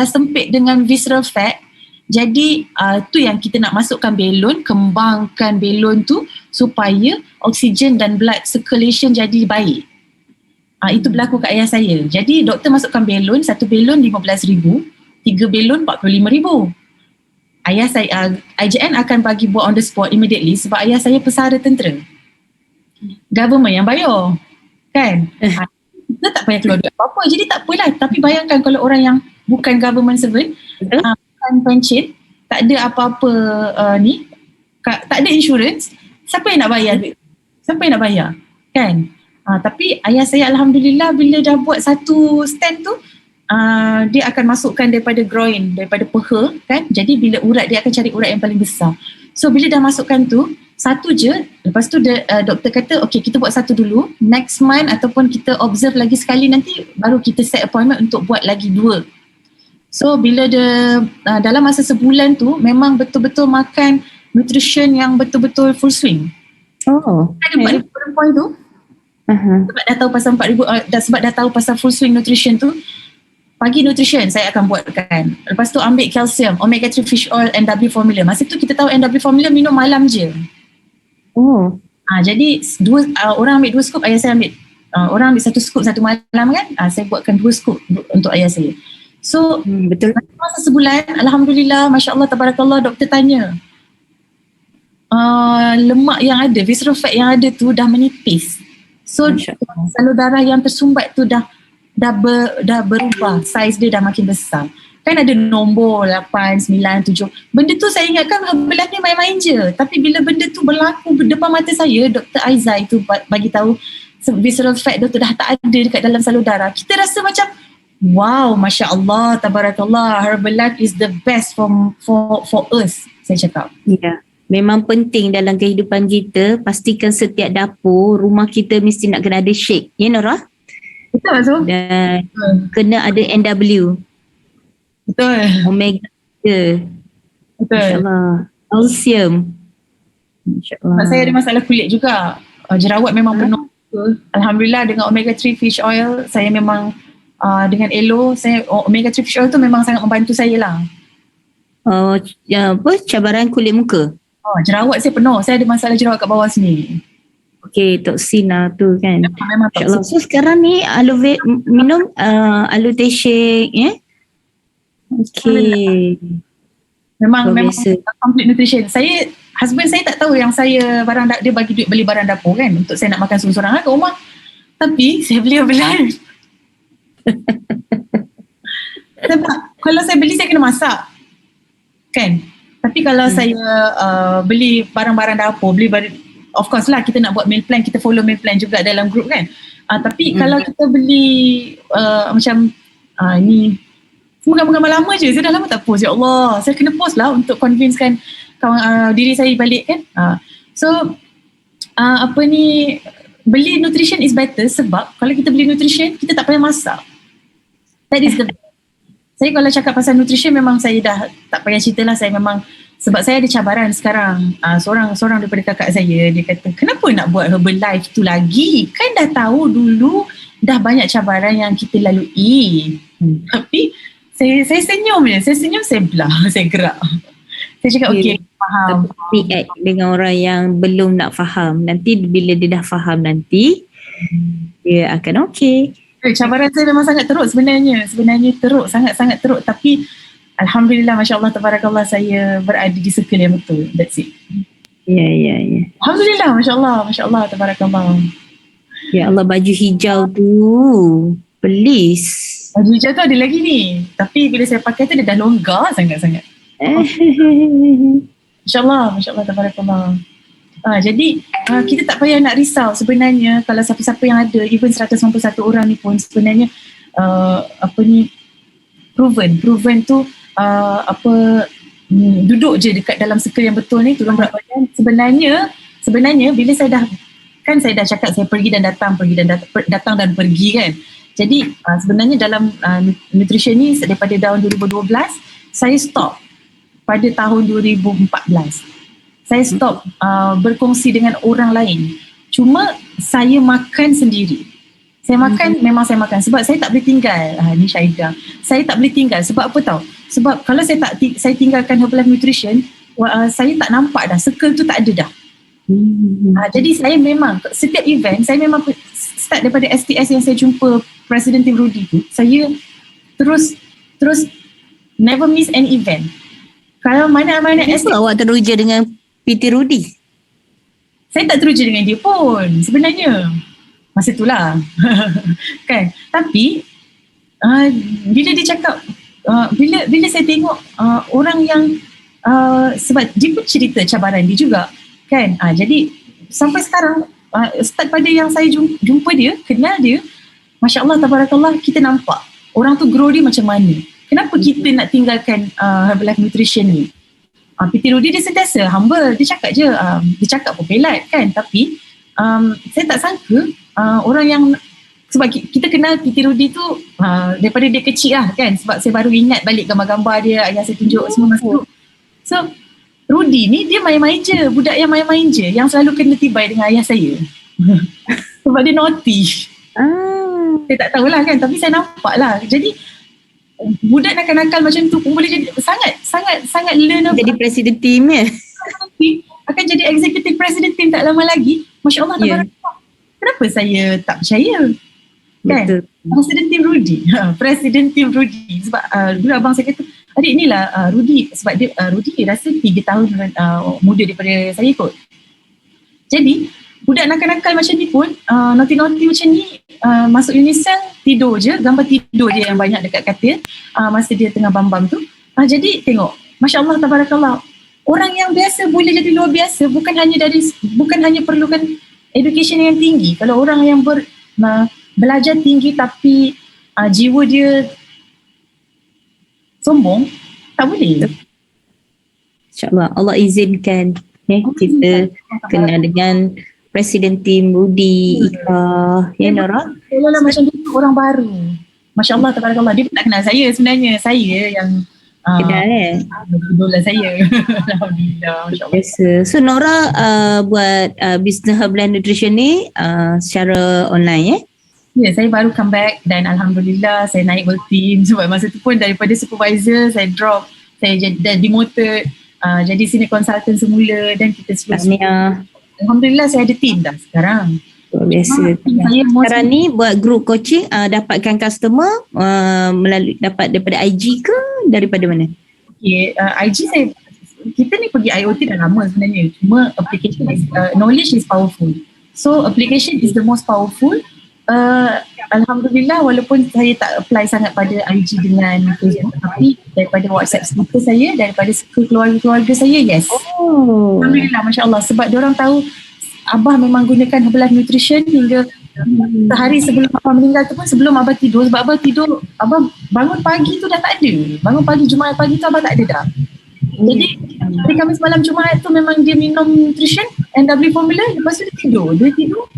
sempit dengan visceral fat. Jadi tu yang kita nak masukkan belon, kembangkan belon tu supaya oksigen dan blood circulation jadi baik. Itu berlaku kat ayah saya. Jadi doktor masukkan belon, 1 belon 15,000, 3 belon 45,000. Ayah saya, IJN akan bagi buat on the spot immediately sebab ayah saya pesara tentera. Government yang bayar. Kan? Kita tak payah keluar duit apa-apa. Jadi tak apalah. Tapi bayangkan kalau orang yang bukan government servant, bukan pencen, tak ada apa-apa tak ada insurance, siapa yang nak bayar duit? Siapa yang nak bayar? Kan? Tapi ayah saya alhamdulillah bila dah buat satu stand tu, dia akan masukkan daripada groin, daripada peha kan. Jadi bila urat, dia akan cari urat yang paling besar. So bila dah masukkan tu, satu je, lepas tu doktor kata okay, kita buat satu dulu, next month ataupun kita observe lagi sekali nanti baru kita set appointment untuk buat lagi 2. So bila dia dalam masa sebulan tu memang betul-betul makan nutrition yang betul-betul full swing. Ada 4,000 perempuan tu. Sebab dah tahu pasal 4,000, sebab dah tahu pasal full swing nutrition tu, pagi nutrition saya akan buatkan. Lepas tu ambil calcium, omega 3 fish oil, NW formula. Masa tu kita tahu NW formula minum malam je. Jadi orang ambil 2 scoop, ayah saya ambil orang ambil 1 scoop satu malam kan. Saya buatkan 2 scoop untuk ayah saya. So betul. Masa sebulan, alhamdulillah, masya-Allah, tabarakallah, doktor tanya lemak yang ada, visceral fat yang ada tu dah menipis. So salur darah yang tersumbat tu dah berubah, saiz dia dah makin besar. Kan ada nombor 8, 9, 7. Benda tu saya ingatkan Herbalife ni main-main je. Tapi bila benda tu berlaku depan mata saya, Dr. Aizai tu bagi tahu visceral fat tu dah tak ada dekat dalam salur darah. Kita rasa macam wow, Masya Allah, tabarakallah, Herbalife is the best for us, saya cakap. Ya, memang penting dalam kehidupan kita. Pastikan setiap dapur, rumah kita mesti nak kena ada shake. Ya Nora? Betul Azul? Dan kena ada NW. Betul. Omega 3. Betul. InsyaAllah. Calcium. InsyaAllah. Sebab saya ada masalah kulit juga. Jerawat memang penuh. Alhamdulillah dengan omega 3 fish oil, saya memang dengan Elo, omega 3 fish oil tu memang sangat membantu saya lah. Cabaran kulit muka? Jerawat saya penuh. Saya ada masalah jerawat kat bawah sini. Okey, toksin lah tu kan. Memang InsyaAllah. So sekarang ni minum Alute Shake ya? Okey. Memang complete nutrition. Saya husband saya tak tahu yang saya dia bagi duit beli barang dapur kan untuk saya nak makan sorang-sorang kat rumah. Tapi saya beli overnight. Sebab kalau saya beli saya kena masak. Kan? Tapi kalau saya beli barang-barang dapur, of course lah kita nak buat meal plan, kita follow meal plan juga dalam group kan. Tapi kalau kita beli macam ni semua gambar-gambar lama je, saya dah lama tak post. Ya Allah, saya kena post lah untuk convincekan diri saya balik kan. Beli nutrition is better sebab kalau kita beli nutrition, kita tak payah masak. That is the saya kalau cakap pasal nutrition memang saya dah tak payah cerita lah. Saya memang, sebab saya ada cabaran sekarang. Seorang daripada kakak saya, dia kata, kenapa nak buat Herbalife tu lagi? Kan dah tahu dulu dah banyak cabaran yang kita lalui. Tapi saya senyum je. Saya senyum, saya belah, saya gerak. Saya cakap okey, faham. Tapi dengan orang yang belum nak faham, nanti bila dia dah faham nanti, dia akan okey. Cabaran saya memang sangat teruk sebenarnya teruk, sangat-sangat teruk. Tapi Alhamdulillah, Masya Allah, Tabarakallah, saya berada di circle yang betul. That's it. Ya. Alhamdulillah, Masya Allah, Tabarakallah. Ya Allah, baju hijau tu pelis. Baju hijau tu ada lagi ni, tapi bila saya pakai tu dia dah longgar sangat-sangat. Masya Allah, Tabarakallah. Jadi kita tak payah nak risau sebenarnya. Kalau siapa-siapa yang ada, even 191 orang ni pun sebenarnya proven tu duduk je dekat dalam circle yang betul ni, turun berat badan. Sebenarnya bila saya dah cakap saya pergi dan datang dan pergi kan. Jadi sebenarnya dalam nutrition ni daripada tahun 2012 saya stop pada tahun 2014. Saya stop berkongsi dengan orang lain. Cuma saya makan sendiri. Memang saya makan. Sebab saya tak boleh tinggal. Ni Syahidah. Saya tak boleh tinggal. Sebab apa tahu? Sebab kalau saya tinggalkan Herbalife Nutrition, saya tak nampak dah. Circle tu tak ada dah. Jadi saya memang, setiap event, saya memang start daripada STS yang saya jumpa Presiden Tim Rudy tu. Saya terus never miss any event. Kalau mana-mana STS. Awak teruja dengan PT Rudy? Saya tak teruja dengan dia pun sebenarnya. Masa itulah. Kan? Tapi bila dia cakap, bila saya tengok orang yang sebab dia pun cerita cabaran dia juga kan. Jadi sampai sekarang start pada yang saya jumpa dia, kenal dia, Masya Allah, Tabarakallah, kita nampak orang tu grow dia macam mana. Kenapa kita nak tinggalkan Herbalife Nutrition ni? PT Rudy dia sentiasa humble, dia cakap je, dia cakap pun pelat kan. Tapi saya tak sangka orang yang, sebab kita kenal PT Rudy tu daripada dia kecil lah kan. Sebab saya baru ingat balik gambar-gambar dia yang saya tunjuk semua masa tu. So Rudy ni dia main-main je, budak yang main-main je, yang selalu kena tibai dengan ayah saya. Sebab dia naughty. Saya tak tahulah kan, tapi saya nampak lah. Jadi budak nakal-nakal macam tu pun boleh jadi sangat learn jadi presiden tim ya. Akan jadi executive president team tak lama lagi. Masya Allah, Tabarakallah. Kenapa saya tak percaya? Kan? Betul. Presiden tim Rudy. Sebab dulu abang saya kata, adik inilah Rudy. Sebab dia Rudy rasa 3 tahun muda daripada saya kot. Jadi budak nakal-nakal macam ni pun, naughty-naughty macam ni, masuk Unisel, tidur je, gambar tidur dia yang banyak dekat katil masa dia tengah bambam tu. Jadi tengok, Masya Allah, Tabarakallah, orang yang biasa boleh jadi luar biasa, bukan hanya perlukan education yang tinggi. Kalau orang yang belajar tinggi tapi jiwa dia sombong, tak boleh. InsyaAllah Allah izinkan kita kenal dengan Presiden Tim Rudy, Ika, ya Nora. Kalau macam tu orang baru, Masya Allah, Tabarakallah, dia pun tak kenal saya sebenarnya. Saya yang kenal idola saya. Alhamdulillah, Masya Allah. Biasa. So Nora buat business Herbalife Nutrition ni secara online Ya, saya baru come back dan Alhamdulillah saya naik whole team. Sebab masa tu pun daripada supervisor saya drop, saya dah demoted, jadi senior consultant semula dan kita semua. Alhamdulillah saya ada team dah sekarang. Biasa. Sekarang ni buat group coaching, dapatkan customer dapat daripada IG ke daripada mana? Okay, IG saya kita ni pergi IoT dah lama sebenarnya. Cuma application is, knowledge is powerful. So application is the most powerful. Alhamdulillah, walaupun saya tak apply sangat pada IG dengan Facebook, tapi daripada WhatsApp speaker saya, daripada keluarga-keluarga saya, yes. Alhamdulillah, Masya Allah. Sebab diorang tahu Abah memang gunakan Herbalife Nutrition hingga sehari sebelum Abah meninggal tu pun, sebelum Abah tidur. Sebab Abah tidur, Abah bangun pagi tu dah tak ada. Bangun pagi Jumaat pagi tu Abah tak ada dah. Jadi hari Khamis malam Jumaat tu memang dia minum nutrition, NW formula, lepas tu dia tidur.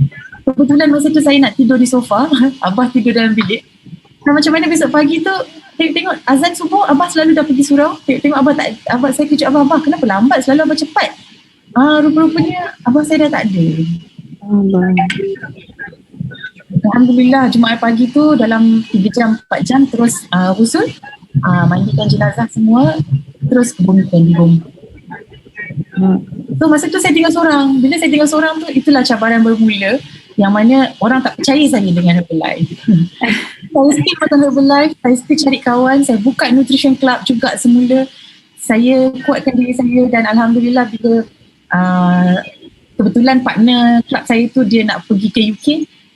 Kebetulan masa tu saya nak tidur di sofa, Abah tidur dalam bilik. Nah, macam mana besok pagi tu tengok azan subuh, Abah selalu dah pergi surau. Tengok Abah, saya kejut Abah, kenapa lambat? Selalu Abah cepat. Rupa-rupanya Abah saya dah tak ada. Alhamdulillah, Jumaat pagi tu dalam 3 jam 4 jam terus usul, mandikan jenazah semua, terus kebumikan di bumi. So masa tu saya tinggal seorang. Bila saya tinggal seorang tu, itulah cabaran bermula, yang mana orang tak percaya saya dengan Herbalife. Saya stick makan Herbalife, saya stick cari kawan, saya buka nutrition club juga semula. Saya kuatkan diri saya dan Alhamdulillah bila kebetulan partner club saya tu dia nak pergi ke UK,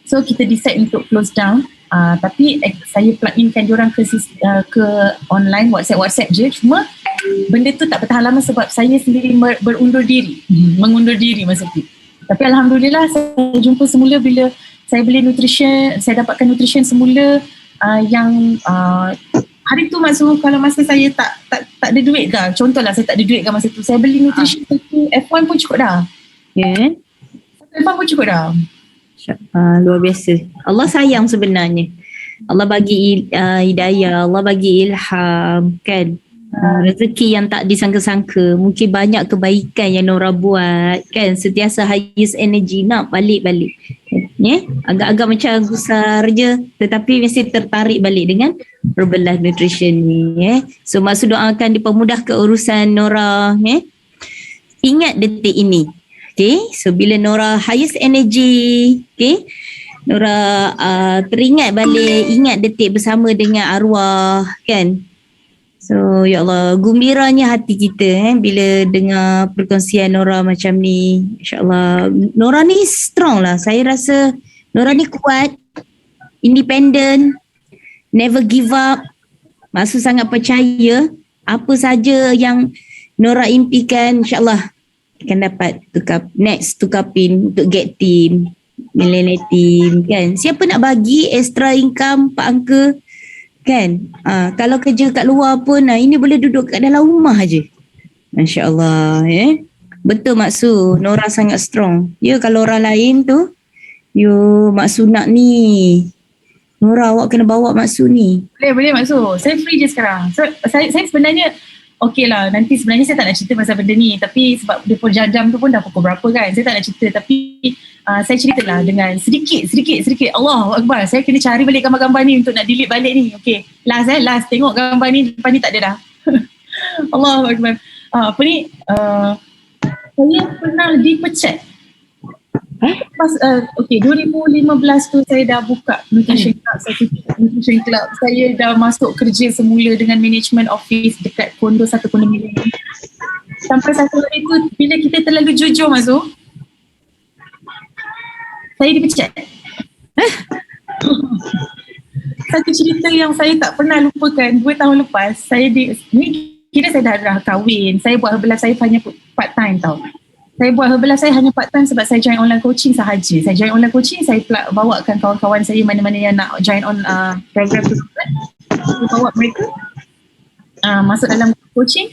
so kita decide untuk close down. Tapi saya plug inkan diorang ke online WhatsApp je. Cuma benda tu tak bertahan lama sebab saya sendiri mengundur diri masa tu. Tapi Alhamdulillah saya jumpa semula bila saya beli nutrition, saya dapatkan nutrition semula yang hari tu maksud kalau masa saya tak ada duit ke, contohlah saya tak ada duit ke masa tu, saya beli nutrition satu F1 pun cukup dah. Ya. F1 pun cukup dah. Luar biasa. Allah sayang sebenarnya. Allah bagi hidayah, Allah bagi ilham, kan? Rezeki yang tak disangka-sangka. Mungkin banyak kebaikan yang Nora buat, kan? Sentiasa highest energy, nak balik-balik. Ya? Agak-agak macam gusar je, tetapi mesti tertarik balik dengan Herbalife Nutrition ni. Ya? So maksud doakan dipermudahkan urusan Nora. Ya? Ingat detik ini. Okay, so bila Nora highest energy, okay, Nora teringat balik, ingat detik bersama dengan arwah, kan. So ya Allah, gembiranya hati kita bila dengar perkongsian Nora macam ni. InsyaAllah Nora ni strong lah. Saya rasa Nora ni kuat, independent, never give up, maksud sangat percaya apa saja yang Nora impikan, insyaAllah akan dapat tukar pin untuk get team, millennial team, kan. Siapa nak bagi extra income Pak Angka, kan. Kalau kerja kat luar pun ini boleh duduk kat dalam rumah aje. Masya-Allah, ya. Betul Maksud, Nora sangat strong. Ya, kalau orang lain tu, Maksud nak ni, Nora awak kena bawa Maksud ni. Boleh Maksud. Saya free je sekarang. So, saya sebenarnya okey lah, nanti sebenarnya saya tak nak cerita pasal benda ni, tapi sebab dia pun jam tu pun dah pukul berapa kan, saya tak nak cerita, tapi saya ceritalah dengan sedikit. Allahu Akbar, saya kena cari balik gambar-gambar ni untuk nak delete balik ni. Okey, last tengok gambar ni, lepas ni tak ada dah. Allahu Akbar. Saya pernah dipecat. Okey, 2015 tu saya dah buka nutrition club. Saya dah masuk kerja semula dengan management office dekat satu kondominium. Sampai satu hari tu bila kita terlalu jujur Maksud, saya dipecat. Satu cerita yang saya tak pernah lupakan, 2 tahun lepas ni kira saya dah kahwin. Saya buat Herbalife saya hanya part time tau. Saya buat Herbalife saya hanya part time sebab saya join online coaching sahaja. Saya join online coaching, saya bawakan kawan-kawan saya mana-mana yang nak join on program tu. Saya bawa mereka masuk dalam coaching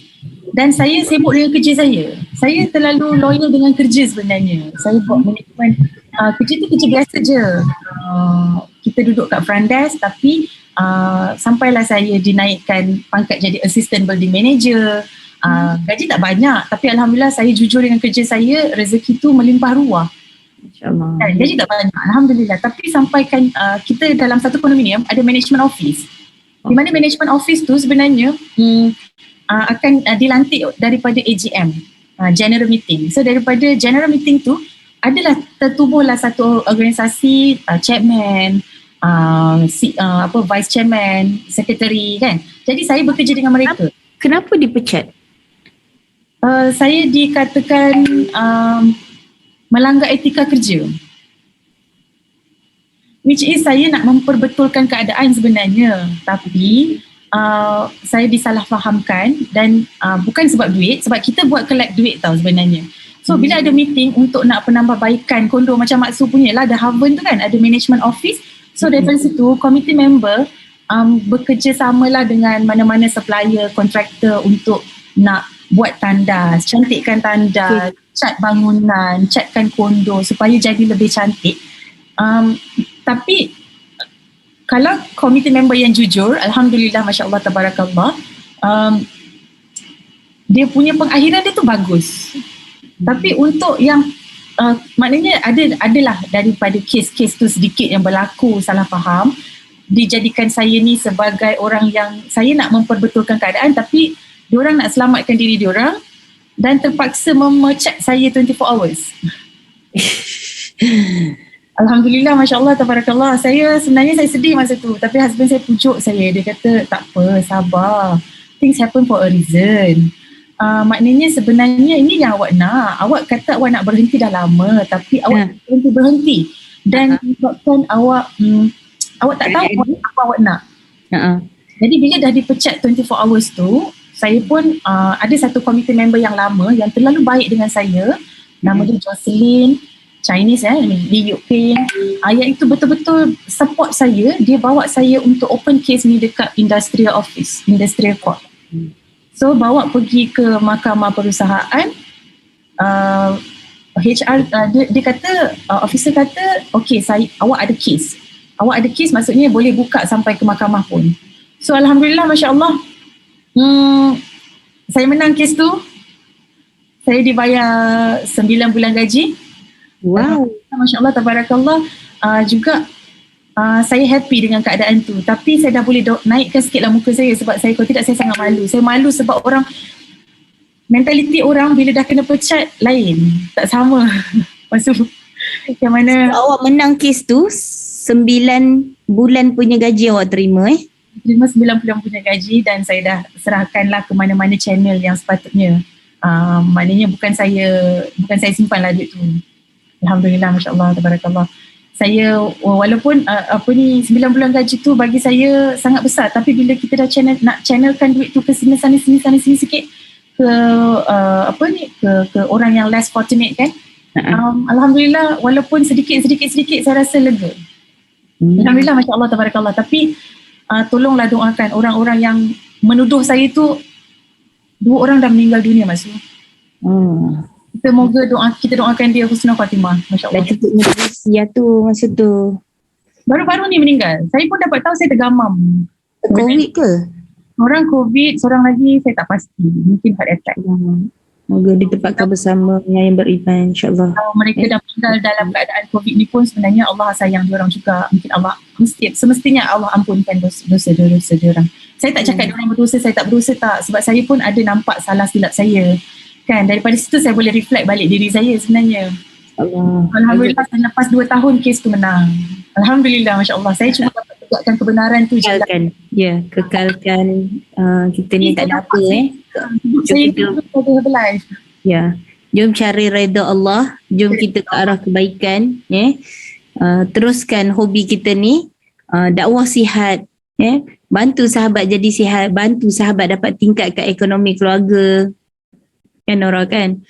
dan saya sibuk dengan kerja saya. Saya terlalu loyal dengan kerja sebenarnya. Saya buat manajemen. Kerja tu kerja biasa je. Kita duduk kat front desk tapi sampailah saya dinaikkan pangkat jadi assistant building manager. Gaji tak banyak tapi Alhamdulillah saya jujur dengan kerja saya, rezeki tu melimpah ruah. InsyaAllah. Gaji tak banyak Alhamdulillah, tapi sampaikan kita dalam satu kondominium ada management office. Di mana management office tu sebenarnya akan dilantik daripada AGM, general meeting. So daripada general meeting tu adalah tertubuhlah satu organisasi, chairman, vice chairman, secretary kan. Jadi saya bekerja dengan mereka. Kenapa dipecat? Saya dikatakan melanggar etika kerja. Which is saya nak memperbetulkan keadaan sebenarnya, tapi saya disalahfahamkan dan bukan sebab duit, sebab kita buat collect duit tau sebenarnya. So bila ada meeting untuk nak penambahbaikan kondo macam Maksu punya lah, ada Haven tu kan, ada management office. So daripada situ committee member bekerjasama lah dengan mana-mana supplier, kontraktor untuk nak buat tandas, cantikkan tandas, cat bangunan, catkan kondo supaya jadi lebih cantik. Tapi kalau komite member yang jujur, Alhamdulillah, Masya Allah, Tabarakallah, dia punya pengakhiran dia tu bagus. Tapi untuk yang maknanya adalah daripada kes-kes tu sedikit yang berlaku salah faham, dijadikan saya ni sebagai orang yang saya nak memperbetulkan keadaan, tapi diorang nak selamatkan diri diorang dan terpaksa memecat saya 24 hours. Alhamdulillah, Masya Allah, Tabarakallah. Sebenarnya saya sedih masa tu, tapi husband saya pujuk saya. Dia kata, tak apa, sabar. Things happen for a reason. Maknanya sebenarnya ini yang awak nak. Awak kata awak nak berhenti dah lama, tapi awak berhenti. Dan sebabkan awak tak tahu apa awak nak. Jadi bila dah dipecat 24 hours tu, saya pun ada satu komite member yang lama yang terlalu baik dengan saya. Nama dia Jocelyn, Chinese Lee Yuk Ping. Yang itu betul-betul support saya. Dia bawa saya untuk open case ni dekat industrial office, industrial court. So bawa pergi ke mahkamah perusahaan. HR dia kata, officer kata, okay, awak ada case. Awak ada case maksudnya boleh buka sampai ke mahkamah pun. So Alhamdulillah, Masya Allah, saya menang kes tu. Saya dibayar 9 bulan gaji. Wow. Masya Allah, Tabarakallah. Juga saya happy dengan keadaan tu. Tapi saya dah boleh naikkan sikitlah muka saya, sebab kalau tidak saya sangat malu. Saya malu sebab orang, mentaliti orang bila dah kena pecat lain, tak sama. Maksud yang mana awak menang kes tu 9 bulan punya gaji awak terima terima 9 bulan punya gaji, dan saya dah serahkanlah ke mana-mana channel yang sepatutnya. Maknanya bukan saya simpanlah duit tu. Alhamdulillah, Masya Allah, Tabarakallah. Saya walaupun 9 bulan gaji tu bagi saya sangat besar, tapi bila kita dah nak channelkan duit tu ke sini sikit ke ke orang yang less fortunate kan. Alhamdulillah, walaupun sedikit saya rasa lega. Alhamdulillah, Masya Allah, Tabarakallah. Tapi tolonglah doakan orang-orang yang menuduh saya tu. 2 orang dah meninggal dunia, Mas. Kita doakan dia husnul khatimah, Masya Allah. Dah cukup usia tu masa tu. Baru-baru ni meninggal. Saya pun dapat tahu, saya tergamam. COVID ke? Orang COVID, seorang lagi saya tak pasti. Mungkin heart attack. Semoga ditempatkan bersama yang beriman, insyaAllah. Kalau mereka dah meninggal dalam keadaan COVID ni pun, sebenarnya Allah sayang diorang juga. Mungkin Allah, semestinya Allah ampunkan dosa diorang. Saya tak cakap diorang berdosa, saya tak berdosa, tak. Sebab saya pun ada nampak salah silap saya. Kan, daripada situ saya boleh reflect balik diri saya sebenarnya. Alhamdulillah, selepas 2 tahun kes tu menang. Alhamdulillah, Masya Allah. Saya cuma dapat tegakkan kebenaran tu. Kekalkan kita ni tak ada apa Saya hidup life. Jom cari redha Allah. Jom kita ke arah kebaikan. Teruskan hobi kita ni, dakwah sihat. Bantu sahabat jadi sihat. Bantu sahabat dapat tingkatkan ekonomi keluarga. Kan Nora kan?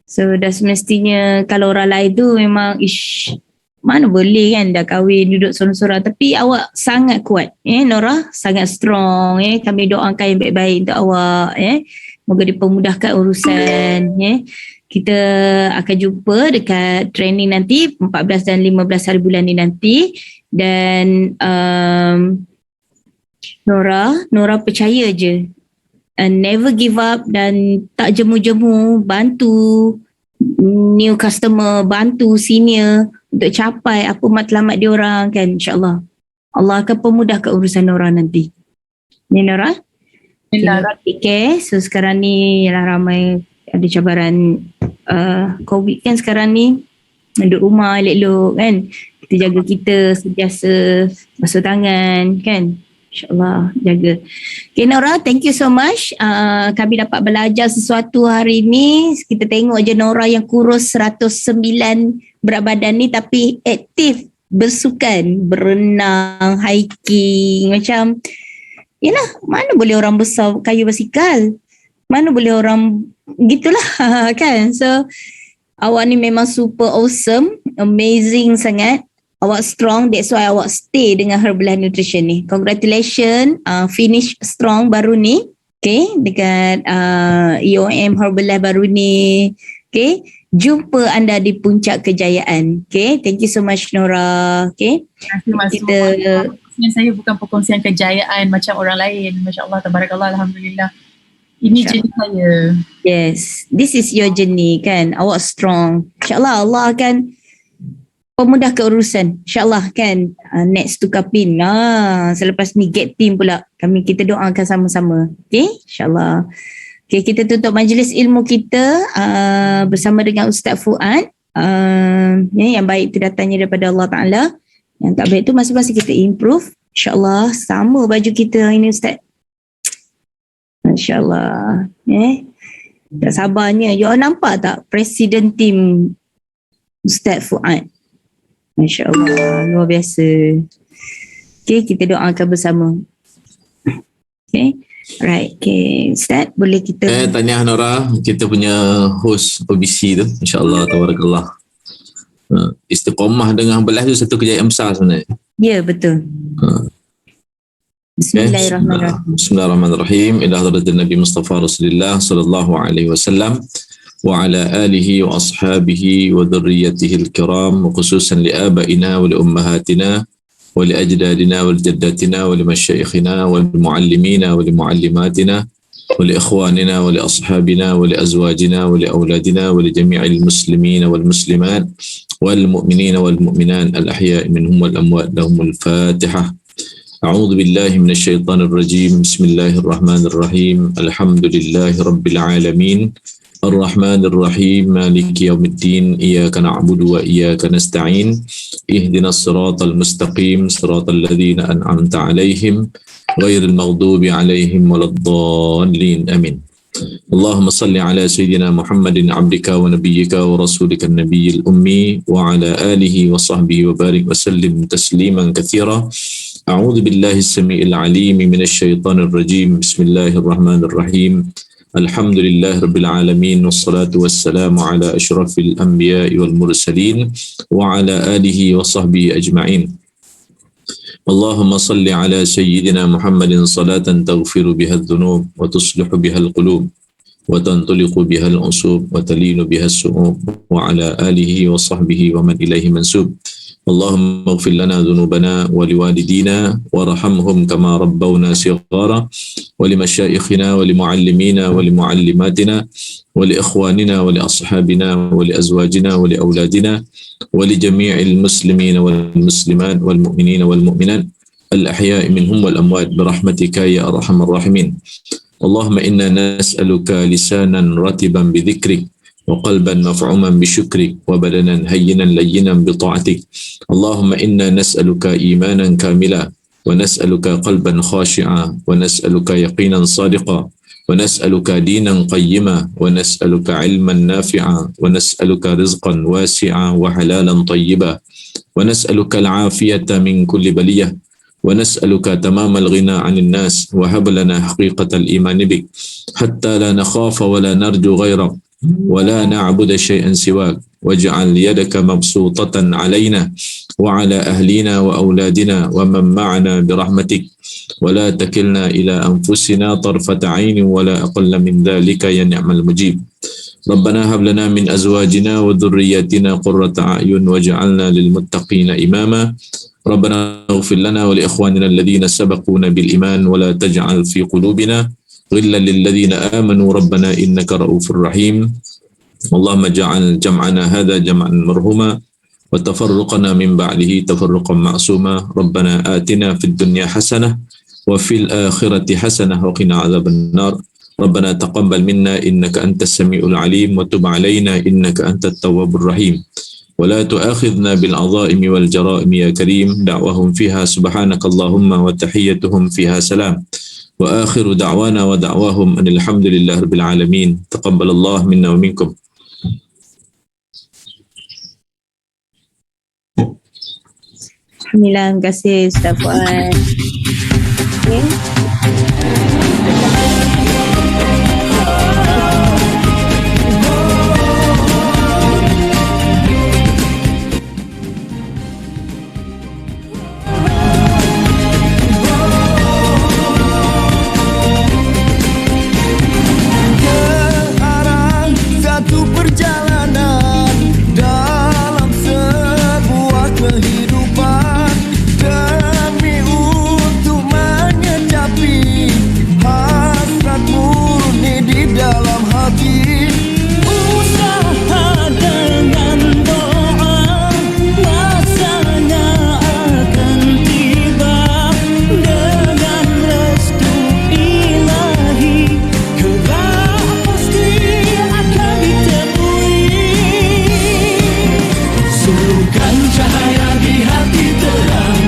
So dah semestinya kalau orang lain tu memang mana boleh kan dah kahwin duduk sorang-sorang, tapi awak sangat kuat Nora, sangat strong kami doakan yang baik-baik untuk awak moga dipermudahkan urusan kita akan jumpa dekat training nanti 14 dan 15 hari bulan ni nanti, dan Nora percaya je, never give up dan tak jemu-jemu, bantu new customer, bantu senior untuk capai apa matlamat diorang kan, insyaAllah Allah akan permudahkan urusan Nora nanti. Ni Nora, take care. So sekarang ni ramai ada cabaran COVID kan sekarang ni, duduk rumah elok-elok kan, kita jaga kita sentiasa basuh tangan kan, InsyaAllah jaga. Okay Nora, thank you so much. Kami dapat belajar sesuatu hari ni. Kita tengok je Nora yang kurus 109 berat badan ni tapi aktif bersukan, berenang, hiking, macam yalah, mana boleh orang besar kayu basikal, mana boleh orang gitulah kan. So awak ni memang super awesome, amazing sangat. Awak strong, that's why awak stay dengan Herbalife Nutrition ni. Congratulations, finish strong baru ni. Okay, dekat EOM Herbalife baru ni. Okay, jumpa anda di puncak kejayaan. Okay, thank you so much Nora. Okay, terima kasih Mas. Saya bukan perkongsian kejayaan macam orang lain. Masya Allah, tabarakallah, alhamdulillah. Ini jenis saya. Yes, this is your journey kan. Awak strong. InsyaAllah Allah akan pemudah keurusan. InsyaAllah kan. Next to Kapin. Selepas ni get team pula. Kita doakan sama-sama. Okay, InsyaAllah. Okay, kita tutup majlis ilmu kita bersama dengan Ustaz Fuad. Yang baik itu datangnya daripada Allah Ta'ala. Yang tak baik tu masing-masing kita improve. InsyaAllah sama baju kita ini Ustaz. InsyaAllah. Tak sabarnya. You all nampak tak Presiden Team Ustaz Fuad? InsyaAllah. Luar biasa. Okay, kita doakan bersama. Okay. Right. Okay. Ustaz, boleh kita... Tahniah Nora. Kita punya host OBC tu. InsyaAllah. Tabarakallah. Istiqomah dengan belah tu satu kejayaan besar sebenarnya. Ya, betul. Bismillahirrahmanirrahim. Bismillahirrahmanirrahim. Ila hadratin Nabi Mustafa Rasulullah sallallahu alaihi wasallam wa ala alihi wa ashabihi wa dhurriyyatihi al-kiram, khususan li abaina wa li ummahatina wa li ajdadina wa li jaddatina wa li masyayikhina wa li muallimina wa li muallimatina wa li ikhwanina wa li ashabina wa li azwajina wa li auladina wa li jami'il muslimina wal muslimat wal mu'minina wal mu'minat al-ahya'i minhum wal amwat lahumul Fatihah. أعوذ بالله من الشيطان الرجيم بسم الله الرحمن الرحيم الحمد لله رب العالمين الرحمن الرحيم مالك يوم الدين إياك نعبد وإياك نستعين اهدنا الصراط المستقيم صراط الذين أنعمت عليهم غير المغضوب عليهم ولا الضالين آمين. اللهم صل على سيدنا محمد عبدك ونبيك ورسولك النبي الأمي وعلى آله وصحبه وبارك وسلم تسليما كثيرا. أعوذ بالله السميع العليم من الشيطان الرجيم بسم الله الرحمن الرحيم الحمد لله رب العالمين والصلاة والسلام على أشرف الأنبياء والمرسلين وعلى آله وصحبه أجمعين. اللهم صل على سيدنا محمد صلاة تغفر بها الذنوب وتصلح بها القلوب وتنطلق بها الأصوب وتلين بها السؤوب وعلى آله وصحبه ومن إليه منسوب. اللهم اغفر لنا ذنوبنا ولوالدينا وارحمهم كما ربونا صغارا ولمشايخنا ولمعلمينا ولمعلماتنا ولإخواننا ولأصحابنا ولأزواجنا ولأولادنا ولجميع المسلمين والمسلمات والمؤمنين والمؤمنات الأحياء منهم والأموات برحمتك يا أرحم الراحمين. اللهم إنا نسألك لسانا رطبا بذكرك وقلبا مفعوما بشكرك وبدنا هينا لينا بطاعتك. اللهم إنا نسألك إيمانا كاملا ونسألك قلبا خاشعا ونسألك يقينا صادقا ونسألك دينا قيما ونسألك علما نافعا ونسألك رزقا واسعا وحلالا طيبا ونسألك العافية من كل بلية ونسألك تمام الغنى عن الناس وهب لنا حقيقة الإيمان بك حتى لا نخاف ولا نرجو غيرك ولا نعبد شيئا سواك واجعل يدك مبسوطة علينا وعلى أهلنا وأولادنا ومن معنا برحمتك ولا تكلنا إلى أنفسنا طرفة عين ولا أقل من ذلك يا نعم المجيب. ربنا هب لنا من أزواجنا وذرياتنا قرة أعين واجعلنا للمتقين إماما. ربنا اغفر لنا ولإخواننا الذين سبقونا بالإيمان ولا تجعل في قلوبنا غلا للذين آمنوا ربنا إنك رؤوف رحيم. اللهم اجعل جمعنا هذا جمعا مرحوما وتفرقنا من بعده تفرقا معصوما. ربنا آتنا في الدنيا حسنة وفي الآخرة حسنة وقنا عذاب النار. ربنا تقبل منا إنك أنت السميع العليم وتب علينا إنك أنت التواب الرحيم. ولا تؤاخذنا بالعظائم والجرائم يا كريم. دعوهم فيها سبحانك اللهم وتحيتهم فيها سلام. وآخر دعوانا ودعواهم أن الحمد لله رب العالمين. تقبل الله منا ومنكم. Alhamdulillah, terima kasih Ustaz Fuad. Okay. Satu perjalanan dalam sebuah kehidupan, demi untuk mengecapi hasrat murni di dalam hati. Usaha dengan doa, masanya akan tiba. Dengan restu ilahi, gerak pasti akan ditemui. Suruhkan cahaya di hati terang,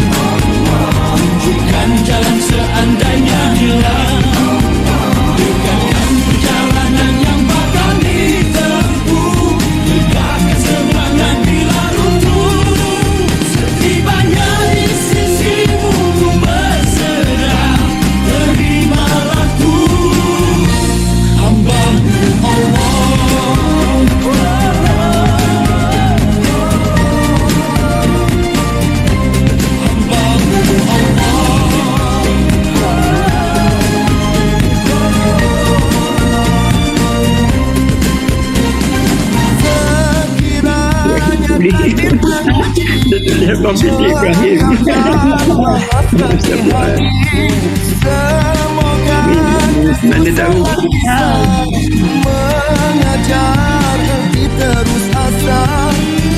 tunjukkan jalan seandainya hilang. Dekatkan perjalanan yang bakal ditempuh, tegakkan semangat bila runtuh. Setibanya di sisimu ku berserah, terimalah ku, hamba-Mu mengajar erti terus asa.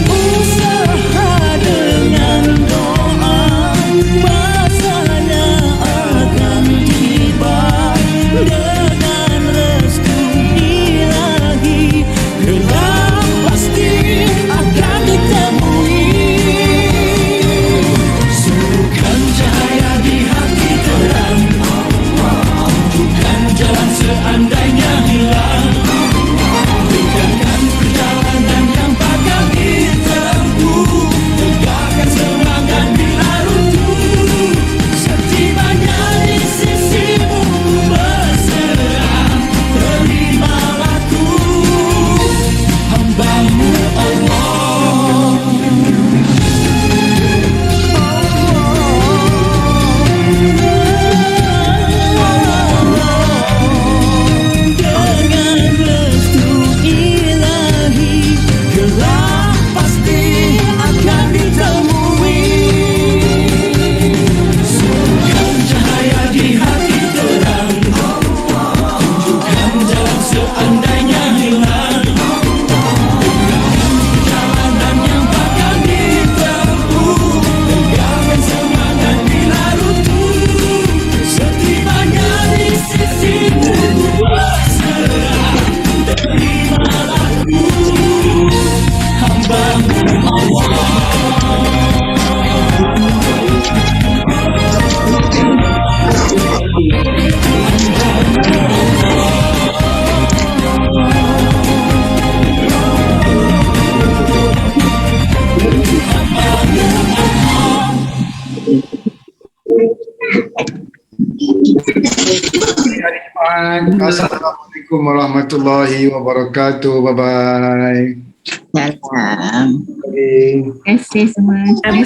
Usaha dengan doa, masanya akan tiba. Dengan restu ilahi, gerak pasti akan ditemui. Suruhkan cahaya di hati terang, tunjukkan jalan seandainya hilang. Dekatkan perjalanan yang bakal ditempuh, tegakkan semangat bila runtuh. Setibanya di sisimu ku berserah, terimalah ku, hamba-Mu Allah. Dengan restu ilahi, gerak pasti akan ditemui. Suruhkan cahaya di hati terang, tunjukkan jalan seandainya hilang. Dekatkan perjalanan yang bakal ditempuh, tegakkan semangat bila runtuh. Setibanya di sisimu ku berserah, terimalah ku, hamba-Mu Allah. Assalamualaikum warahmatullahi wabarakatuh. Bye-bye. Salam. Okay. Terima kasih semua. Bye.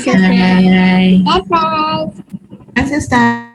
Terima kasih Ustaz.